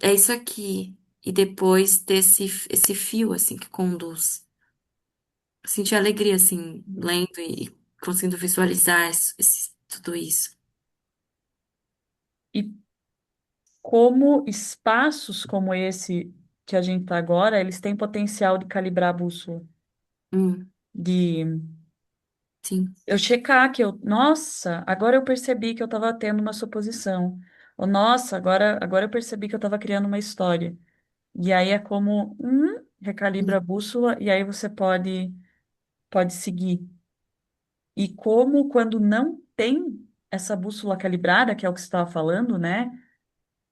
é isso aqui. e depois ter esse fio, assim, que conduz. Sentir alegria, assim, lendo e conseguindo visualizar tudo isso. E como espaços como esse que a gente está agora, eles têm potencial de calibrar a bússola, Hum, de sim. eu checar que eu, nossa, agora eu percebi que eu estava tendo uma suposição. Ou, nossa, agora eu percebi que eu estava criando uma história. E aí é como, recalibra a bússola e aí você pode seguir. E como quando não tem essa bússola calibrada, que é o que você estava falando, né?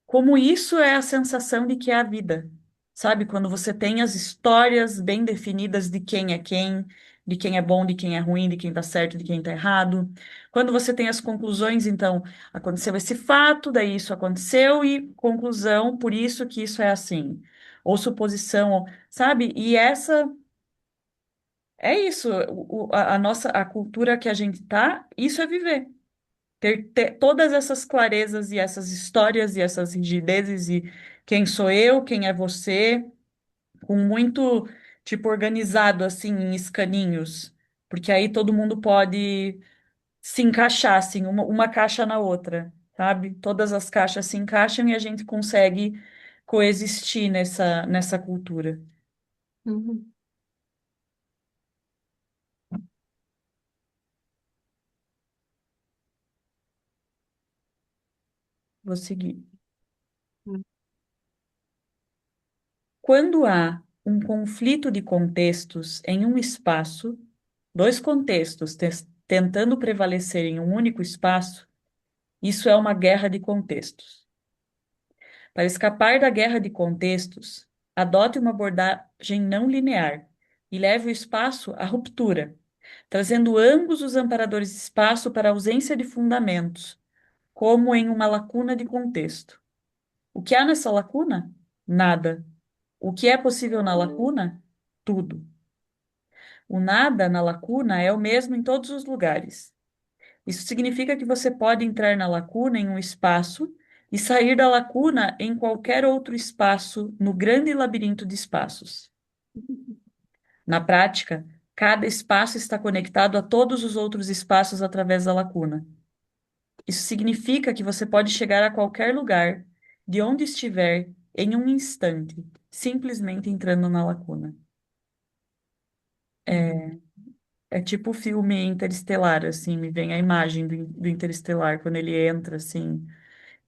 Como isso é a sensação de que é a vida, sabe? Quando você tem as histórias bem definidas de quem, de quem é bom, de quem é ruim, de quem tá certo, de quem tá errado. Quando você tem as conclusões, então, aconteceu esse fato, daí isso aconteceu e conclusão, por isso que isso é assim. Ou suposição, sabe? E essa é isso, a nossa, a cultura que a gente tá, isso é viver. Ter todas essas clarezas e essas histórias e essas rigidezes e quem sou eu, quem é você, com muito, tipo, organizado, assim, em escaninhos. Porque aí todo mundo pode se encaixar, assim, uma caixa na outra, sabe? Todas as caixas se encaixam e a gente consegue coexistir nessa cultura. Uhum. Vou seguir. Uhum. Quando há um conflito de contextos em um espaço, dois contextos tentando prevalecer em um único espaço, isso é uma guerra de contextos. Para escapar da guerra de contextos, adote uma abordagem não linear e leve o espaço à ruptura, trazendo ambos os amparadores de espaço para a ausência de fundamentos, como em uma lacuna de contexto. O que há nessa lacuna? Nada. O que é possível na lacuna? Tudo. O nada na lacuna é o mesmo em todos os lugares. Isso significa que você pode entrar na lacuna em um espaço e sair da lacuna em qualquer outro espaço no grande labirinto de espaços. Na prática, cada espaço está conectado a todos os outros espaços através da lacuna. Isso significa que você pode chegar a qualquer lugar, de onde estiver, em um instante, simplesmente entrando na lacuna. Uhum. É tipo o filme Interestelar, assim, me vem a imagem do Interestelar, quando ele entra, assim,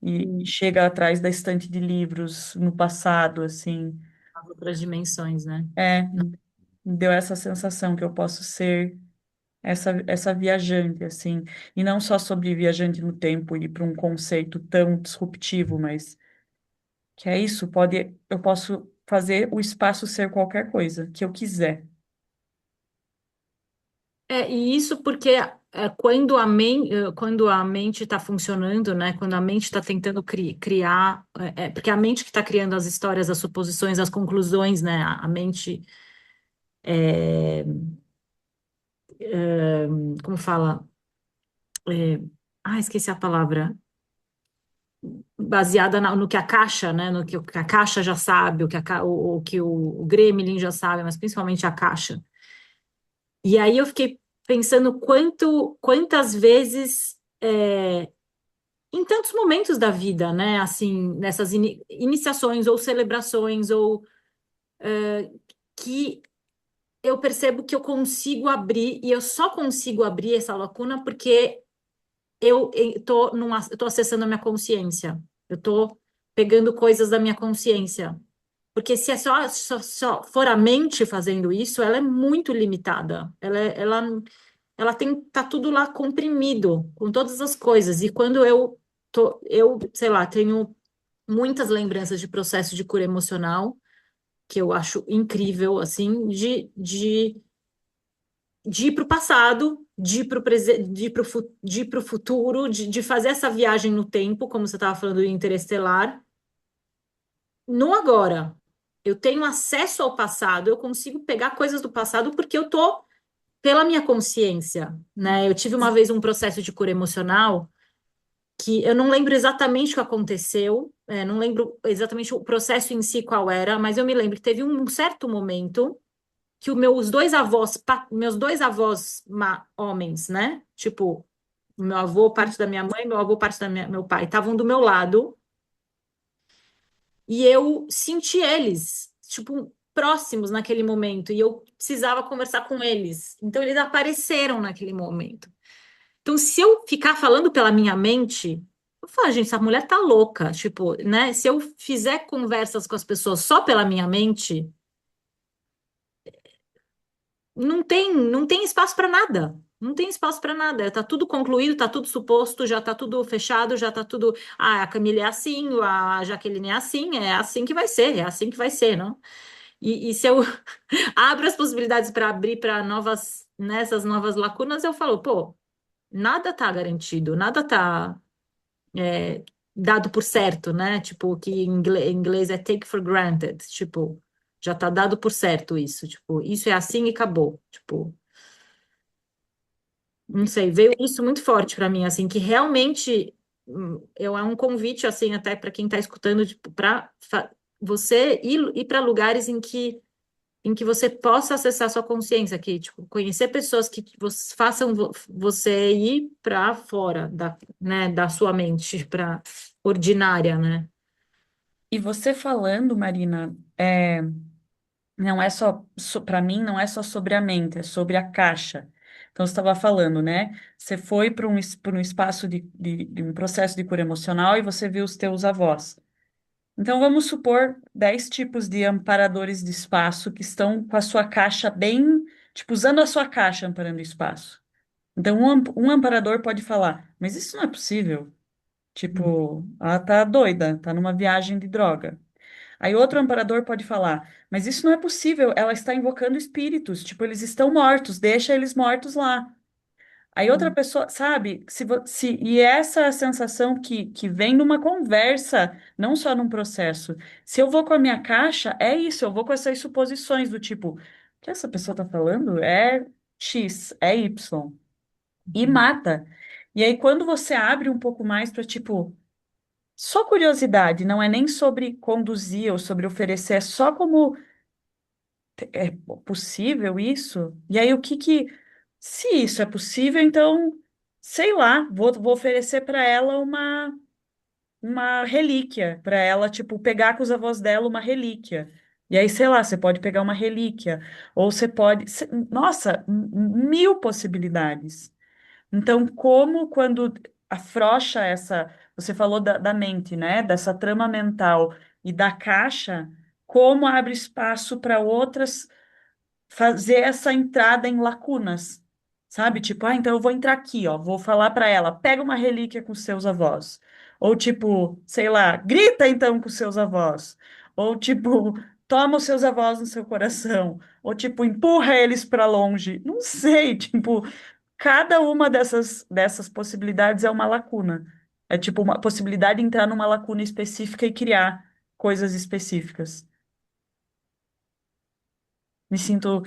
e Sim, chega atrás da estante de livros no passado, assim. as outras dimensões, né? Me deu essa sensação que eu posso ser essa viajante, assim. E não só sobre viajante no tempo e para um conceito tão disruptivo, mas que é isso, eu posso fazer o espaço ser qualquer coisa que eu quiser. E isso porque quando a mente está funcionando, né? Quando a mente está tentando criar, porque a mente que está criando as histórias, as suposições, as conclusões, né? A mente, é, como fala? É, esqueci a palavra. Baseada no que a caixa, né? No que a caixa já sabe, o que o Gremlin já sabe, mas principalmente a caixa. E aí eu fiquei pensando quantas vezes, em tantos momentos da vida, né? Assim, nessas iniciações ou celebrações, ou que eu percebo que eu consigo abrir, e eu só consigo abrir essa lacuna porque eu tô acessando a minha consciência. Eu tô pegando coisas da minha consciência. Porque se é só for a mente fazendo isso, ela é muito limitada. Ela tem tá tudo lá comprimido com todas as coisas. E quando sei lá, tenho muitas lembranças de processo de cura emocional que eu acho incrível, assim, de ir para o passado, de ir para o presente, de ir para o futuro, de fazer essa viagem no tempo, como você estava falando do Interestelar, no agora. Eu tenho acesso ao passado, eu consigo pegar coisas do passado porque eu tô pela minha consciência, né? Eu tive uma vez um processo de cura emocional que eu não lembro exatamente o que aconteceu, não lembro exatamente o processo em si qual era, mas eu me lembro que teve um certo momento que os dois avós, meus dois avós homens, né? Tipo, meu avô, parte da minha mãe, meu avô, parte meu pai, estavam do meu lado e eu senti eles, tipo, próximos naquele momento e eu precisava conversar com eles. Então, eles apareceram naquele momento. Então, se eu ficar falando pela minha mente, eu falo, gente, essa mulher tá louca. Tipo, né? Se eu fizer conversas com as pessoas só pela minha mente, não tem espaço para nada. Não tem espaço para nada. Tá tudo concluído, tá tudo suposto, já tá tudo fechado, já tá tudo. Ah, a Camila é assim, a Jaqueline é assim que vai ser, é assim que vai ser, não? E se eu abro as possibilidades para abrir para nessas novas lacunas, eu falo, pô, nada tá garantido, nada tá dado por certo, né? Tipo, que em inglês é take for granted, tipo, já tá dado por certo isso, tipo, isso é assim e acabou, tipo, não sei, veio isso muito forte para mim, assim, que realmente é um convite, assim, até para quem tá escutando, tipo, para você ir para lugares em que você possa acessar sua consciência, que, tipo, conhecer pessoas que façam você ir para fora né, da sua mente, para ordinária, né? E você falando, Marina, não é só, para mim, não é só sobre a mente, é sobre a caixa. Então, você estava falando, né? Você foi para um espaço de um processo de cura emocional e você viu os teus avós. Então, vamos supor 10 tipos de amparadores de espaço que estão com a sua caixa bem, tipo, usando a sua caixa amparando o espaço. Então, um amparador pode falar, mas isso não é possível. Tipo, ela tá doida, tá numa viagem de droga. Aí outro amparador pode falar, mas isso não é possível, ela está invocando espíritos, tipo, eles estão mortos, deixa eles mortos lá. Aí outra Hum, pessoa, sabe, e essa sensação que vem numa conversa, não só num processo. Se eu vou com a minha caixa, é isso, eu vou com essas suposições do tipo, o que essa pessoa está falando é X, é Y, e uhum, mata. E aí quando você abre um pouco mais para, tipo, só curiosidade, não é nem sobre conduzir ou sobre oferecer, é só como é possível isso? E aí, se isso é possível, então, sei lá, vou oferecer para ela uma relíquia, para ela, tipo, pegar com os avós dela uma relíquia. E aí, sei lá, você pode pegar uma relíquia, ou você pode, nossa, mil possibilidades. Então, como quando afrouxa você falou da mente, né? Dessa trama mental e da caixa, como abre espaço para outras fazer essa entrada em lacunas, sabe? Tipo, então eu vou entrar aqui, ó, vou falar para ela, pega uma relíquia com seus avós. Ou tipo, sei lá, grita então com seus avós. Ou tipo, toma os seus avós no seu coração. Ou tipo, empurra eles para longe. Não sei, tipo, cada uma dessas possibilidades é uma lacuna. É tipo uma possibilidade de entrar numa lacuna específica e criar coisas específicas. Me sinto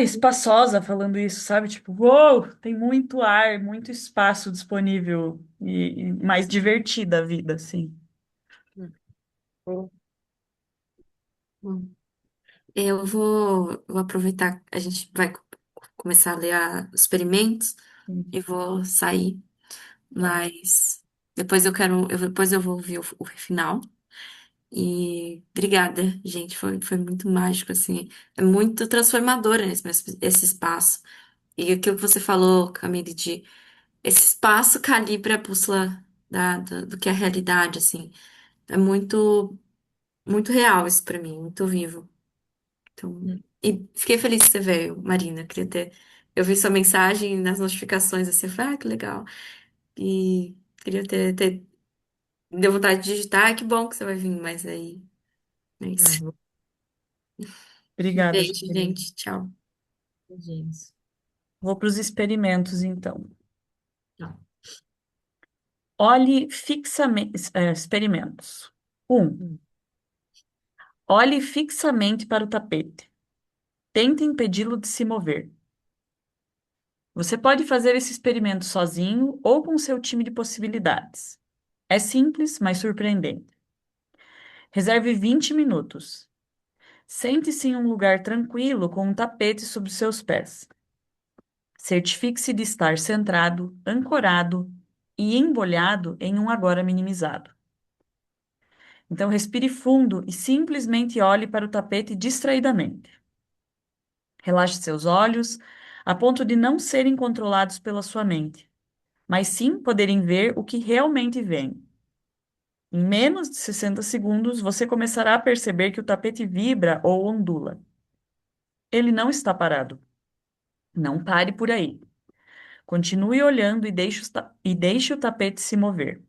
espaçosa falando isso, sabe? Tipo, uou, tem muito ar, muito espaço disponível e mais divertida a vida, assim. hum, hum. Eu vou aproveitar, a gente vai começar a ler os experimentos Sim. e vou sair, Tá. mas depois eu vou ouvir o final. E obrigada, gente, foi muito mágico, assim, é muito transformador esse espaço. E aquilo que você falou, Camille, de esse espaço calibra a bússola do que é a realidade, assim, é muito, muito real isso pra mim, muito vivo. Então, e fiquei feliz que você veio, Marina. Eu vi sua mensagem nas notificações assim, eu falei, ah, que legal. E queria deu vontade de digitar, ah, que bom que você vai vir, mas aí, é isso. vou Obrigada, Beijo, Jaqueline. gente, tchau. James. Vou para os experimentos, então. Tá. Olhe fixamente. Experimentos. Um, Hum, olhe fixamente para o tapete. Tente impedi-lo de se mover. Você pode fazer esse experimento sozinho ou com seu time de possibilidades. É simples, mas surpreendente. Reserve 20 minutos. Sente-se em um lugar tranquilo com um tapete sob os seus pés. Certifique-se de estar centrado, ancorado e embolhado em um agora minimizado. Então, respire fundo e simplesmente olhe para o tapete distraidamente. Relaxe seus olhos, a ponto de não serem controlados pela sua mente, mas sim poderem ver o que realmente vem. Em menos de 60 segundos, você começará a perceber que o tapete vibra ou ondula. Ele não está parado. Não pare por aí. Continue olhando e deixe o tapete se mover.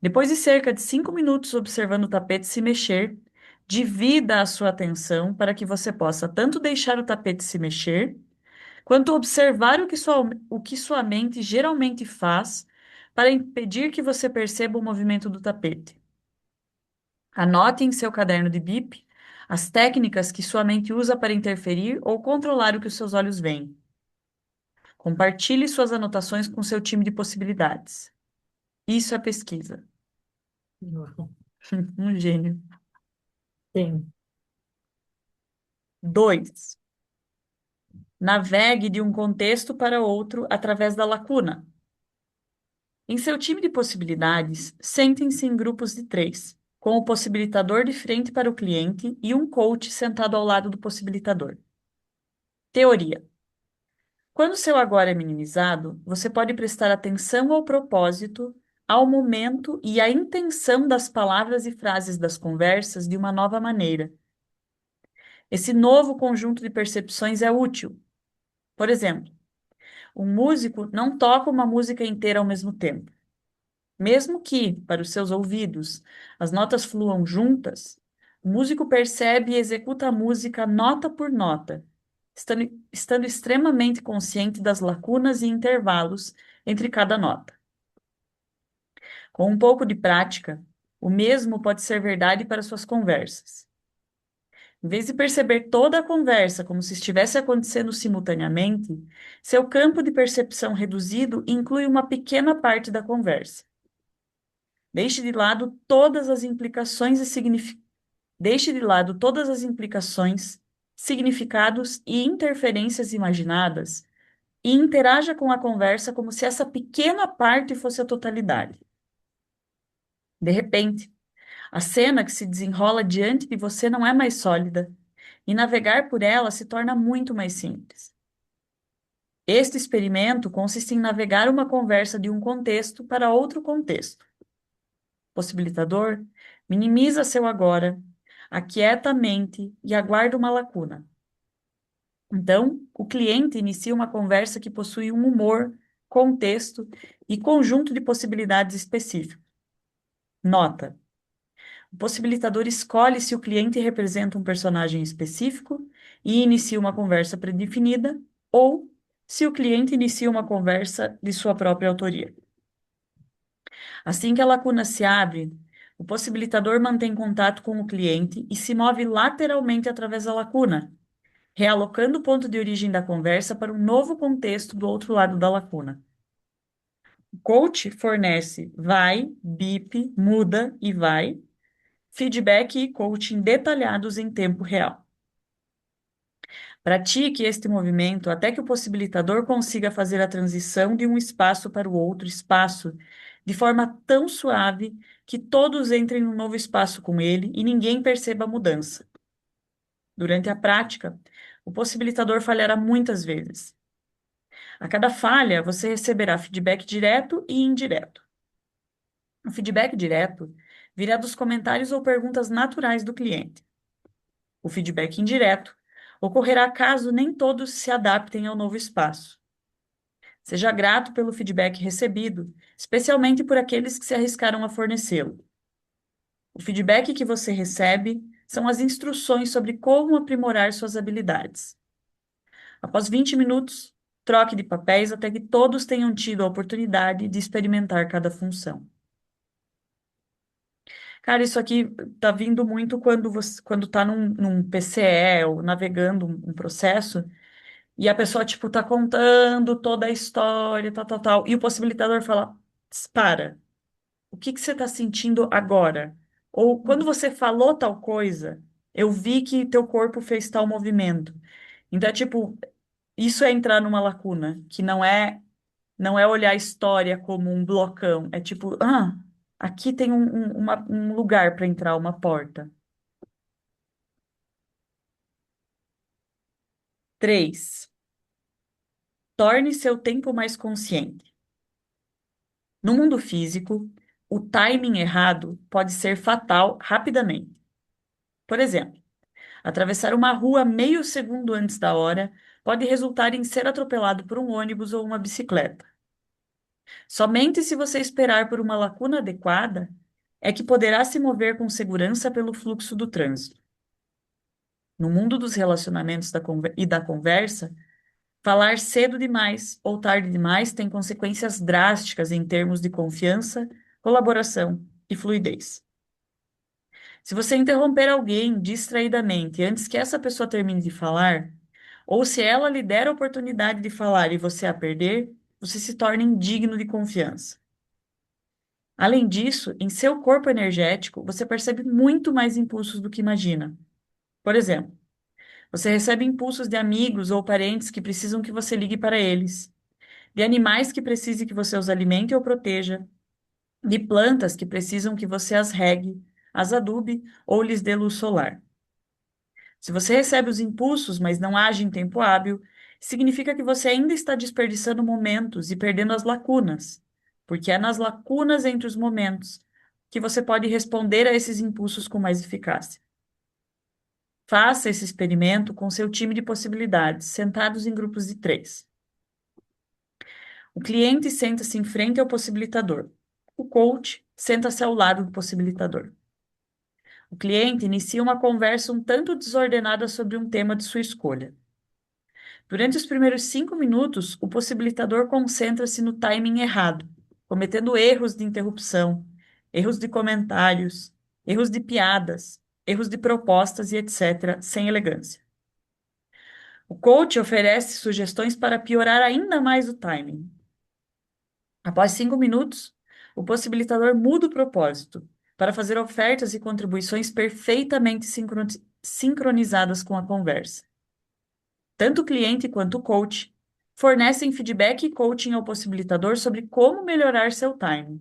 Depois de cerca de 5 minutos observando o tapete se mexer, divida a sua atenção para que você possa tanto deixar o tapete se mexer, quanto observar o que sua mente geralmente faz para impedir que você perceba o movimento do tapete. Anote em seu caderno de bip as técnicas que sua mente usa para interferir ou controlar o que os seus olhos veem. Compartilhe suas anotações com seu time de possibilidades. Isso é pesquisa. Um gênio. Sim. 2. Navegue de um contexto para outro através da lacuna. Em seu time de possibilidades, sentem-se em grupos de 3, com o possibilitador de frente para o cliente e um coach sentado ao lado do possibilitador. Teoria. Quando seu agora é minimizado, você pode prestar atenção ao propósito, ao momento e à intenção das palavras e frases das conversas de uma nova maneira. Esse novo conjunto de percepções é útil. Por exemplo, um músico não toca uma música inteira ao mesmo tempo. Mesmo que, para os seus ouvidos, as notas fluam juntas, o músico percebe e executa a música nota por nota, estando extremamente consciente das lacunas e intervalos entre cada nota. Com um pouco de prática, o mesmo pode ser verdade para suas conversas. Em vez de perceber toda a conversa como se estivesse acontecendo simultaneamente, seu campo de percepção reduzido inclui uma pequena parte da conversa. Deixe de lado todas as implicações e Deixe de lado todas as implicações, significados e interferências imaginadas e interaja com a conversa como se essa pequena parte fosse a totalidade. De repente, a cena que se desenrola diante de você não é mais sólida e navegar por ela se torna muito mais simples. Este experimento consiste em navegar uma conversa de um contexto para outro contexto. Possibilitador, minimiza seu agora, aquieta a mente e aguarda uma lacuna. Então, o cliente inicia uma conversa que possui um humor, contexto e conjunto de possibilidades específicos. Nota: o possibilitador escolhe se o cliente representa um personagem específico e inicia uma conversa predefinida, ou se o cliente inicia uma conversa de sua própria autoria. Assim que a lacuna se abre, o possibilitador mantém contato com o cliente e se move lateralmente através da lacuna, realocando o ponto de origem da conversa para um novo contexto do outro lado da lacuna. O coach fornece vai, bip, muda e vai, feedback e coaching detalhados em tempo real. Pratique este movimento até que o possibilitador consiga fazer a transição de um espaço para o outro espaço de forma tão suave que todos entrem no novo espaço com ele e ninguém perceba a mudança. Durante a prática, o possibilitador falhará muitas vezes. A cada falha, você receberá feedback direto e indireto. O feedback direto virá dos comentários ou perguntas naturais do cliente. O feedback indireto ocorrerá caso nem todos se adaptem ao novo espaço. Seja grato pelo feedback recebido, especialmente por aqueles que se arriscaram a fornecê-lo. O feedback que você recebe são as instruções sobre como aprimorar suas habilidades. Após 20 minutos, troque de papéis até que todos tenham tido a oportunidade de experimentar cada função. Cara, isso aqui tá vindo muito quando você, quando tá num PCE ou navegando um processo E a pessoa, tipo, tá contando toda a história, tal, tal, tal. E o possibilitador fala: para, o que que você tá sentindo agora? Ou quando você falou tal coisa, eu vi que teu corpo fez tal movimento. Então, é tipo, isso é entrar numa lacuna, que não é olhar a história como um blocão. É tipo, aqui tem um lugar para entrar, uma porta. 3, torne seu tempo mais consciente. No mundo físico, o timing errado pode ser fatal rapidamente. Por exemplo, atravessar uma rua meio segundo antes da hora pode resultar em ser atropelado por um ônibus ou uma bicicleta. Somente se você esperar por uma lacuna adequada é que poderá se mover com segurança pelo fluxo do trânsito. No mundo dos relacionamentos e da conversa, falar cedo demais ou tarde demais tem consequências drásticas em termos de confiança, colaboração e fluidez. Se você interromper alguém distraidamente antes que essa pessoa termine de falar, ou se ela lhe der a oportunidade de falar e você a perder, você se torna indigno de confiança. Além disso, em seu corpo energético, você percebe muito mais impulsos do que imagina. Por exemplo, você recebe impulsos de amigos ou parentes que precisam que você ligue para eles, de animais que precisem que você os alimente ou proteja, de plantas que precisam que você as regue, as adube ou lhes dê luz solar. Se você recebe os impulsos, mas não age em tempo hábil, significa que você ainda está desperdiçando momentos e perdendo as lacunas, porque é nas lacunas entre os momentos que você pode responder a esses impulsos com mais eficácia. Faça esse experimento com seu time de possibilidades, sentados em grupos de 3. O cliente senta-se em frente ao possibilitador. O coach senta-se ao lado do possibilitador. O cliente inicia uma conversa um tanto desordenada sobre um tema de sua escolha. Durante os primeiros 5 minutos, o possibilitador concentra-se no timing errado, cometendo erros de interrupção, erros de comentários, erros de piadas, erros de propostas e etc., sem elegância. O coach oferece sugestões para piorar ainda mais o timing. Após 5 minutos, o possibilitador muda o propósito para fazer ofertas e contribuições perfeitamente sincronizadas com a conversa. Tanto o cliente quanto o coach fornecem feedback e coaching ao possibilitador sobre como melhorar seu timing.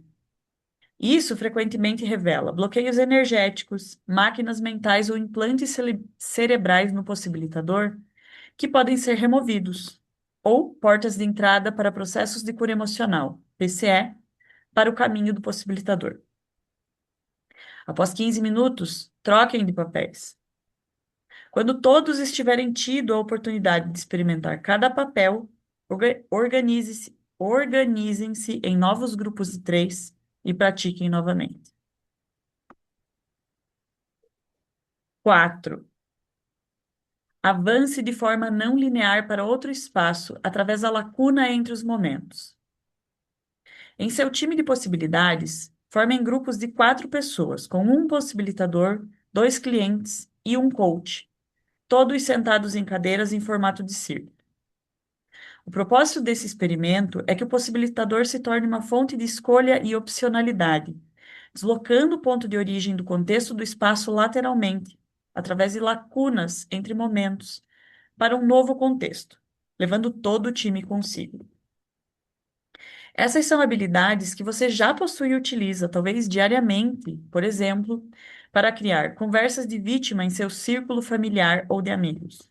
Isso frequentemente revela bloqueios energéticos, máquinas mentais ou implantes cerebrais no possibilitador que podem ser removidos, ou portas de entrada para processos de cura emocional, PCE, para o caminho do possibilitador. Após 15 minutos, troquem de papéis. Quando todos estiverem tido a oportunidade de experimentar cada papel, organizem-se em novos grupos de 3 e pratiquem novamente. 4. Avance de forma não linear para outro espaço através da lacuna entre os momentos. Em seu time de possibilidades, formem grupos de 4 pessoas, com um possibilitador, 2 clientes e um coach, todos sentados em cadeiras em formato de círculo. O propósito desse experimento é que o possibilitador se torne uma fonte de escolha e opcionalidade, deslocando o ponto de origem do contexto do espaço lateralmente, através de lacunas entre momentos, para um novo contexto, levando todo o time consigo. Essas são habilidades que você já possui e utiliza, talvez diariamente, por exemplo, para criar conversas de vítima em seu círculo familiar ou de amigos.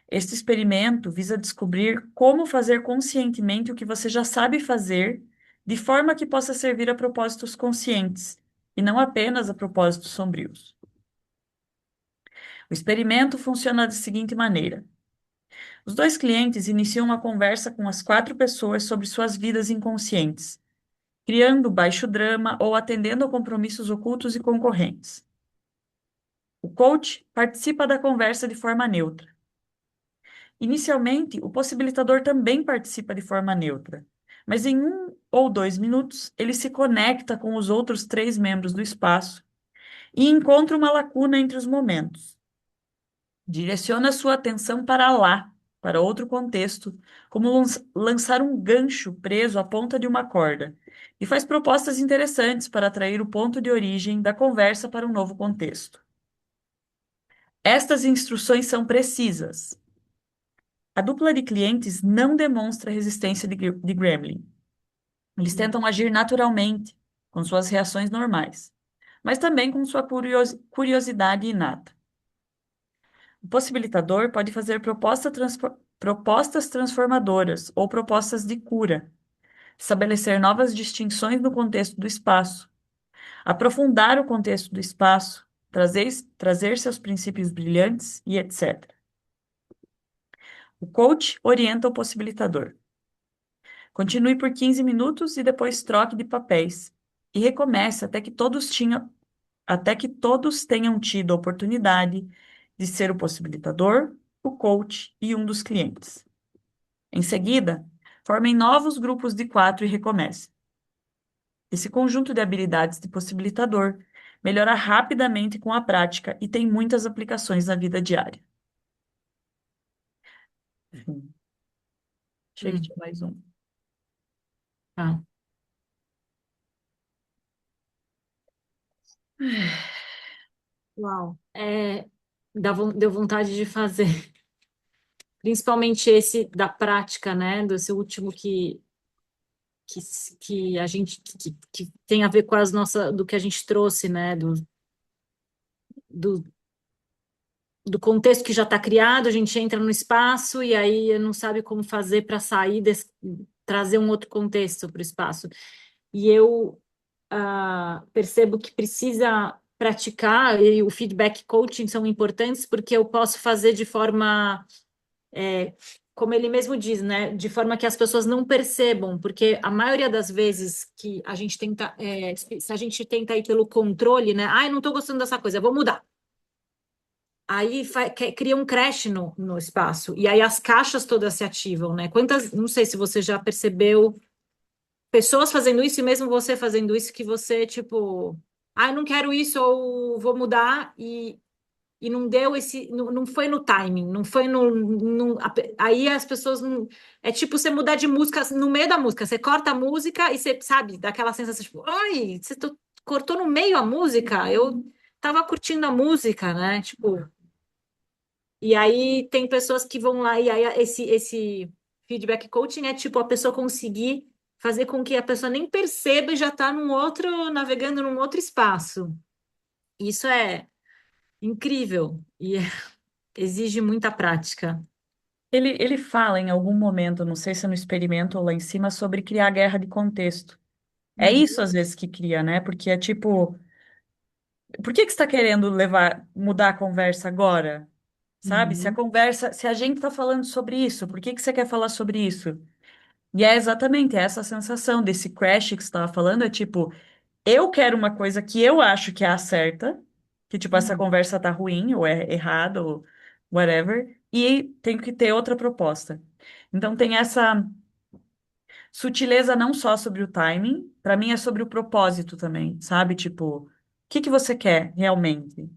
Este experimento visa descobrir como fazer conscientemente o que você já sabe fazer, de forma que possa servir a propósitos conscientes, e não apenas a propósitos sombrios. O experimento funciona da seguinte maneira: os 2 clientes iniciam uma conversa com as 4 pessoas sobre suas vidas inconscientes, criando baixo drama ou atendendo a compromissos ocultos e concorrentes. O coach participa da conversa de forma neutra. Inicialmente, o possibilitador também participa de forma neutra, mas em 1 ou 2 minutos ele se conecta com os outros 3 membros do espaço e encontra uma lacuna entre os momentos. Direciona sua atenção para lá, para outro contexto, como lançar um gancho preso à ponta de uma corda, e faz propostas interessantes para atrair o ponto de origem da conversa para um novo contexto. Estas instruções são precisas. A dupla de clientes não demonstra resistência de Gremlin. Eles tentam agir naturalmente, com suas reações normais, mas também com sua curiosidade inata. O possibilitador pode fazer propostas transformadoras ou propostas de cura, estabelecer novas distinções no contexto do espaço, aprofundar o contexto do espaço, trazer seus princípios brilhantes e etc. O coach orienta o possibilitador. Continue por 15 minutos e depois troque de papéis. E recomece até que todos tenham tido a oportunidade de ser o possibilitador, o coach e um dos clientes. Em seguida, formem novos grupos de 4 e recomece. Esse conjunto de habilidades de possibilitador melhora rapidamente com a prática e tem muitas aplicações na vida diária. Achei que Hum, tinha mais um. tá. Uau. Deu vontade de fazer. Principalmente esse da prática, né? Desse último que, que a gente que tem a ver com as nossas do que a gente trouxe, né? Do, do contexto que já está criado, a gente entra no espaço e aí não sabe como fazer para sair trazer um outro contexto para o espaço. E eu percebo que precisa praticar, e o feedback coaching são importantes porque eu posso fazer de forma, como ele mesmo diz, né, de forma que as pessoas não percebam, porque a maioria das vezes que a gente tenta, se a gente tenta ir pelo controle, né, ai, não estou gostando dessa coisa, vou mudar. Aí cria um crash no espaço, e aí as caixas todas se ativam, né? Quantas, não sei se você já percebeu pessoas fazendo isso e mesmo você fazendo isso que você, tipo, ah, eu não quero isso ou vou mudar e não deu não foi no timing, não foi aí as pessoas não, é tipo você mudar de música no meio da música, você corta a música e você, sabe, dá aquela sensação, tipo, ai, cortou no meio a música, eu tava curtindo a música, né, tipo, e aí tem pessoas que vão lá e aí esse feedback coaching é tipo a pessoa conseguir fazer com que a pessoa nem perceba e já está navegando num outro espaço. Isso é incrível e exige muita prática. Ele fala em algum momento, não sei se é no experimento ou lá em cima, sobre criar guerra de contexto. É Hum. isso às vezes que cria, né? Porque é tipo, por que que você está querendo mudar a conversa agora? Sabe? Uhum. Se a gente está falando sobre isso, por que que você quer falar sobre isso? E é exatamente essa sensação desse crash que você estava falando, é tipo, eu quero uma coisa que eu acho que é a certa, que tipo, essa Uhum. conversa tá ruim, ou é errada, ou whatever, e tenho que ter outra proposta. Então tem essa sutileza não só sobre o timing, para mim é sobre o propósito também, sabe? Tipo, o que que você quer realmente?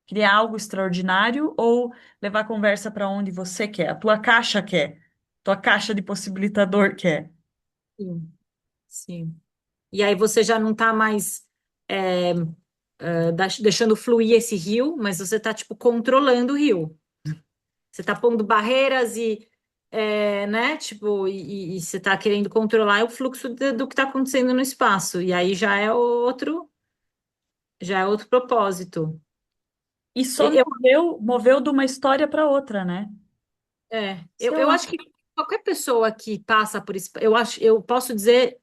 Criar algo extraordinário ou levar a conversa para onde você quer? A tua caixa quer, tua caixa de possibilitador quer. Sim, sim. E aí você já não está mais deixando fluir esse rio, mas você está tipo controlando o rio. Você está pondo barreiras né? Tipo, e você está querendo controlar o fluxo do que está acontecendo no espaço. E aí já é outro propósito. E só Eu, moveu de uma história para outra, né? Sei eu lá. acho que qualquer pessoa que passa por isso, eu posso dizer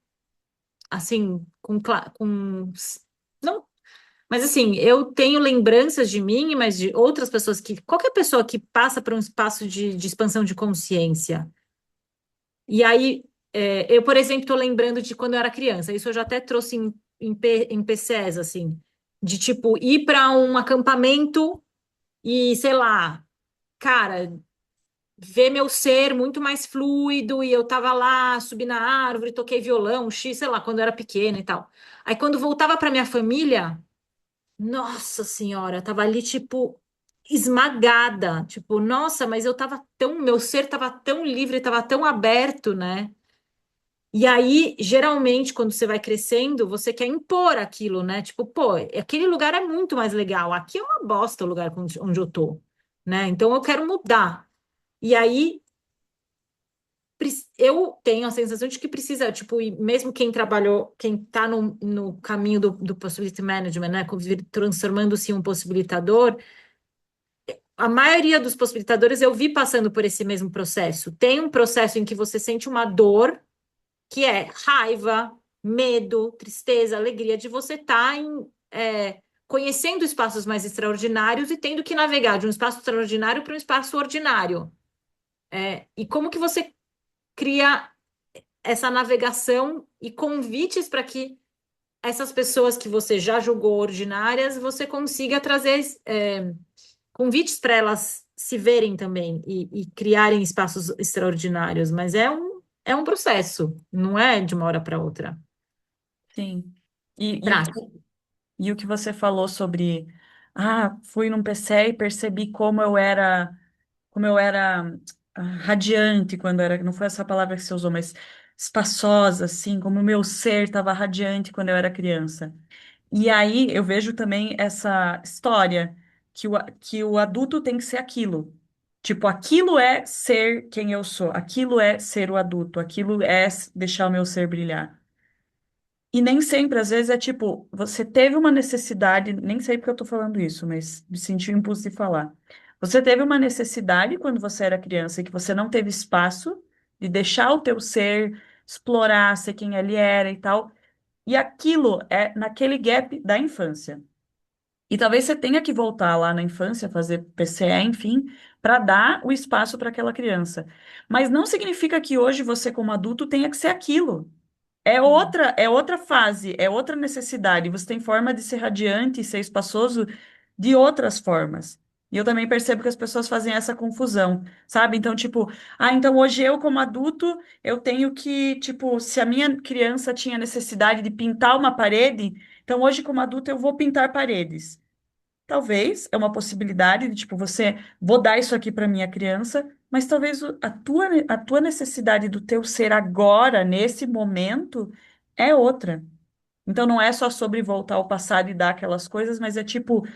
assim, não, mas assim, eu tenho lembranças de mim, mas de outras pessoas qualquer pessoa que passa por um espaço de expansão de consciência. E aí, eu, por exemplo, estou lembrando de quando eu era criança, isso eu já até trouxe em PCS, assim, de tipo, ir para um acampamento e, sei lá, cara, ver meu ser muito mais fluido, e eu tava lá, subi na árvore, toquei violão, X, sei lá, quando eu era pequena e tal. Aí quando voltava para minha família, nossa senhora, tava ali tipo. esmagada, tipo, nossa, mas eu tava tão, meu ser tava tão livre, tava tão aberto, né? E aí, geralmente, quando você vai crescendo, você quer impor aquilo, né? Tipo, pô, aquele lugar é muito mais legal. Aqui é uma bosta o lugar onde eu tô, né? Então eu quero mudar. E aí eu tenho a sensação de que precisa, tipo, e mesmo quem trabalhou, quem está no caminho do possibility management, né, transformando-se em um possibilitador, a maioria dos possibilitadores eu vi passando por esse mesmo processo. Tem um processo em que você sente uma dor, que é raiva, medo, tristeza, alegria de você estar conhecendo espaços mais extraordinários e tendo que navegar de um espaço extraordinário para um espaço ordinário. E como que você cria essa navegação e convites para que essas pessoas que você já julgou ordinárias, você consiga trazer convites para elas se verem também e criarem espaços extraordinários. Mas é um processo, não é de uma hora para outra. Sim. E, e, Prático. e o que você falou sobre, fui num PC e percebi como eu era radiante quando era, não foi essa palavra que você usou, mas espaçosa, assim, como o meu ser estava radiante quando eu era criança. E aí eu vejo também essa história que o adulto tem que ser aquilo. Tipo, aquilo é ser quem eu sou, aquilo é ser o adulto, aquilo é deixar o meu ser brilhar. E nem sempre, às vezes, é tipo, você teve uma necessidade, nem sei porque eu tô falando isso, mas me senti o impulso de falar. Você teve uma necessidade quando você era criança e que você não teve espaço de deixar o teu ser explorar, ser quem ele era e tal. E aquilo é naquele gap da infância. E talvez você tenha que voltar lá na infância, fazer PCE, enfim, para dar o espaço para aquela criança. Mas não significa que hoje você, como adulto, tenha que ser aquilo. É outra fase, é outra necessidade. Você tem forma de ser radiante e ser espaçoso de outras formas. E eu também percebo que as pessoas fazem essa confusão, sabe? Então, tipo, então hoje eu, como adulto, eu tenho que, tipo, se a minha criança tinha necessidade de pintar uma parede, então hoje, como adulto, eu vou pintar paredes. Talvez é uma possibilidade de, tipo, vou dar isso aqui para minha criança, mas talvez a tua necessidade do teu ser agora, nesse momento, é outra. Então não é só sobre voltar ao passado e dar aquelas coisas, mas é tipo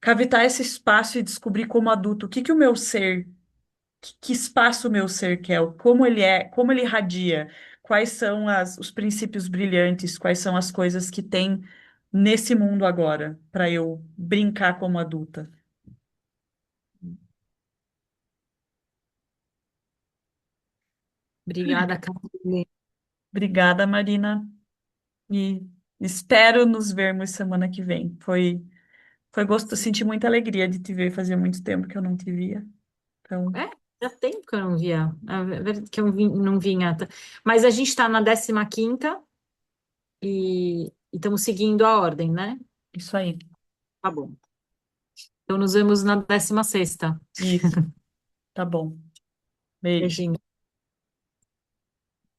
cavitar esse espaço e descobrir como adulto o que que o meu ser, que espaço o meu ser quer, como ele é, como ele irradia, quais são os princípios brilhantes, quais são as coisas que tem nesse mundo agora, para eu brincar como adulta. Obrigada, Camille. Obrigada, Marina, e espero nos vermos semana que vem. Foi gostoso, senti muita alegria de te ver, fazia muito tempo que eu não te via. Então, É, já tem que eu não via, que eu não vinha. Mas a gente está na 15ª e estamos seguindo a ordem, né? isso aí. Tá bom. Então nos vemos na 16ª. Isso, tá bom. Beijo. Beijinho.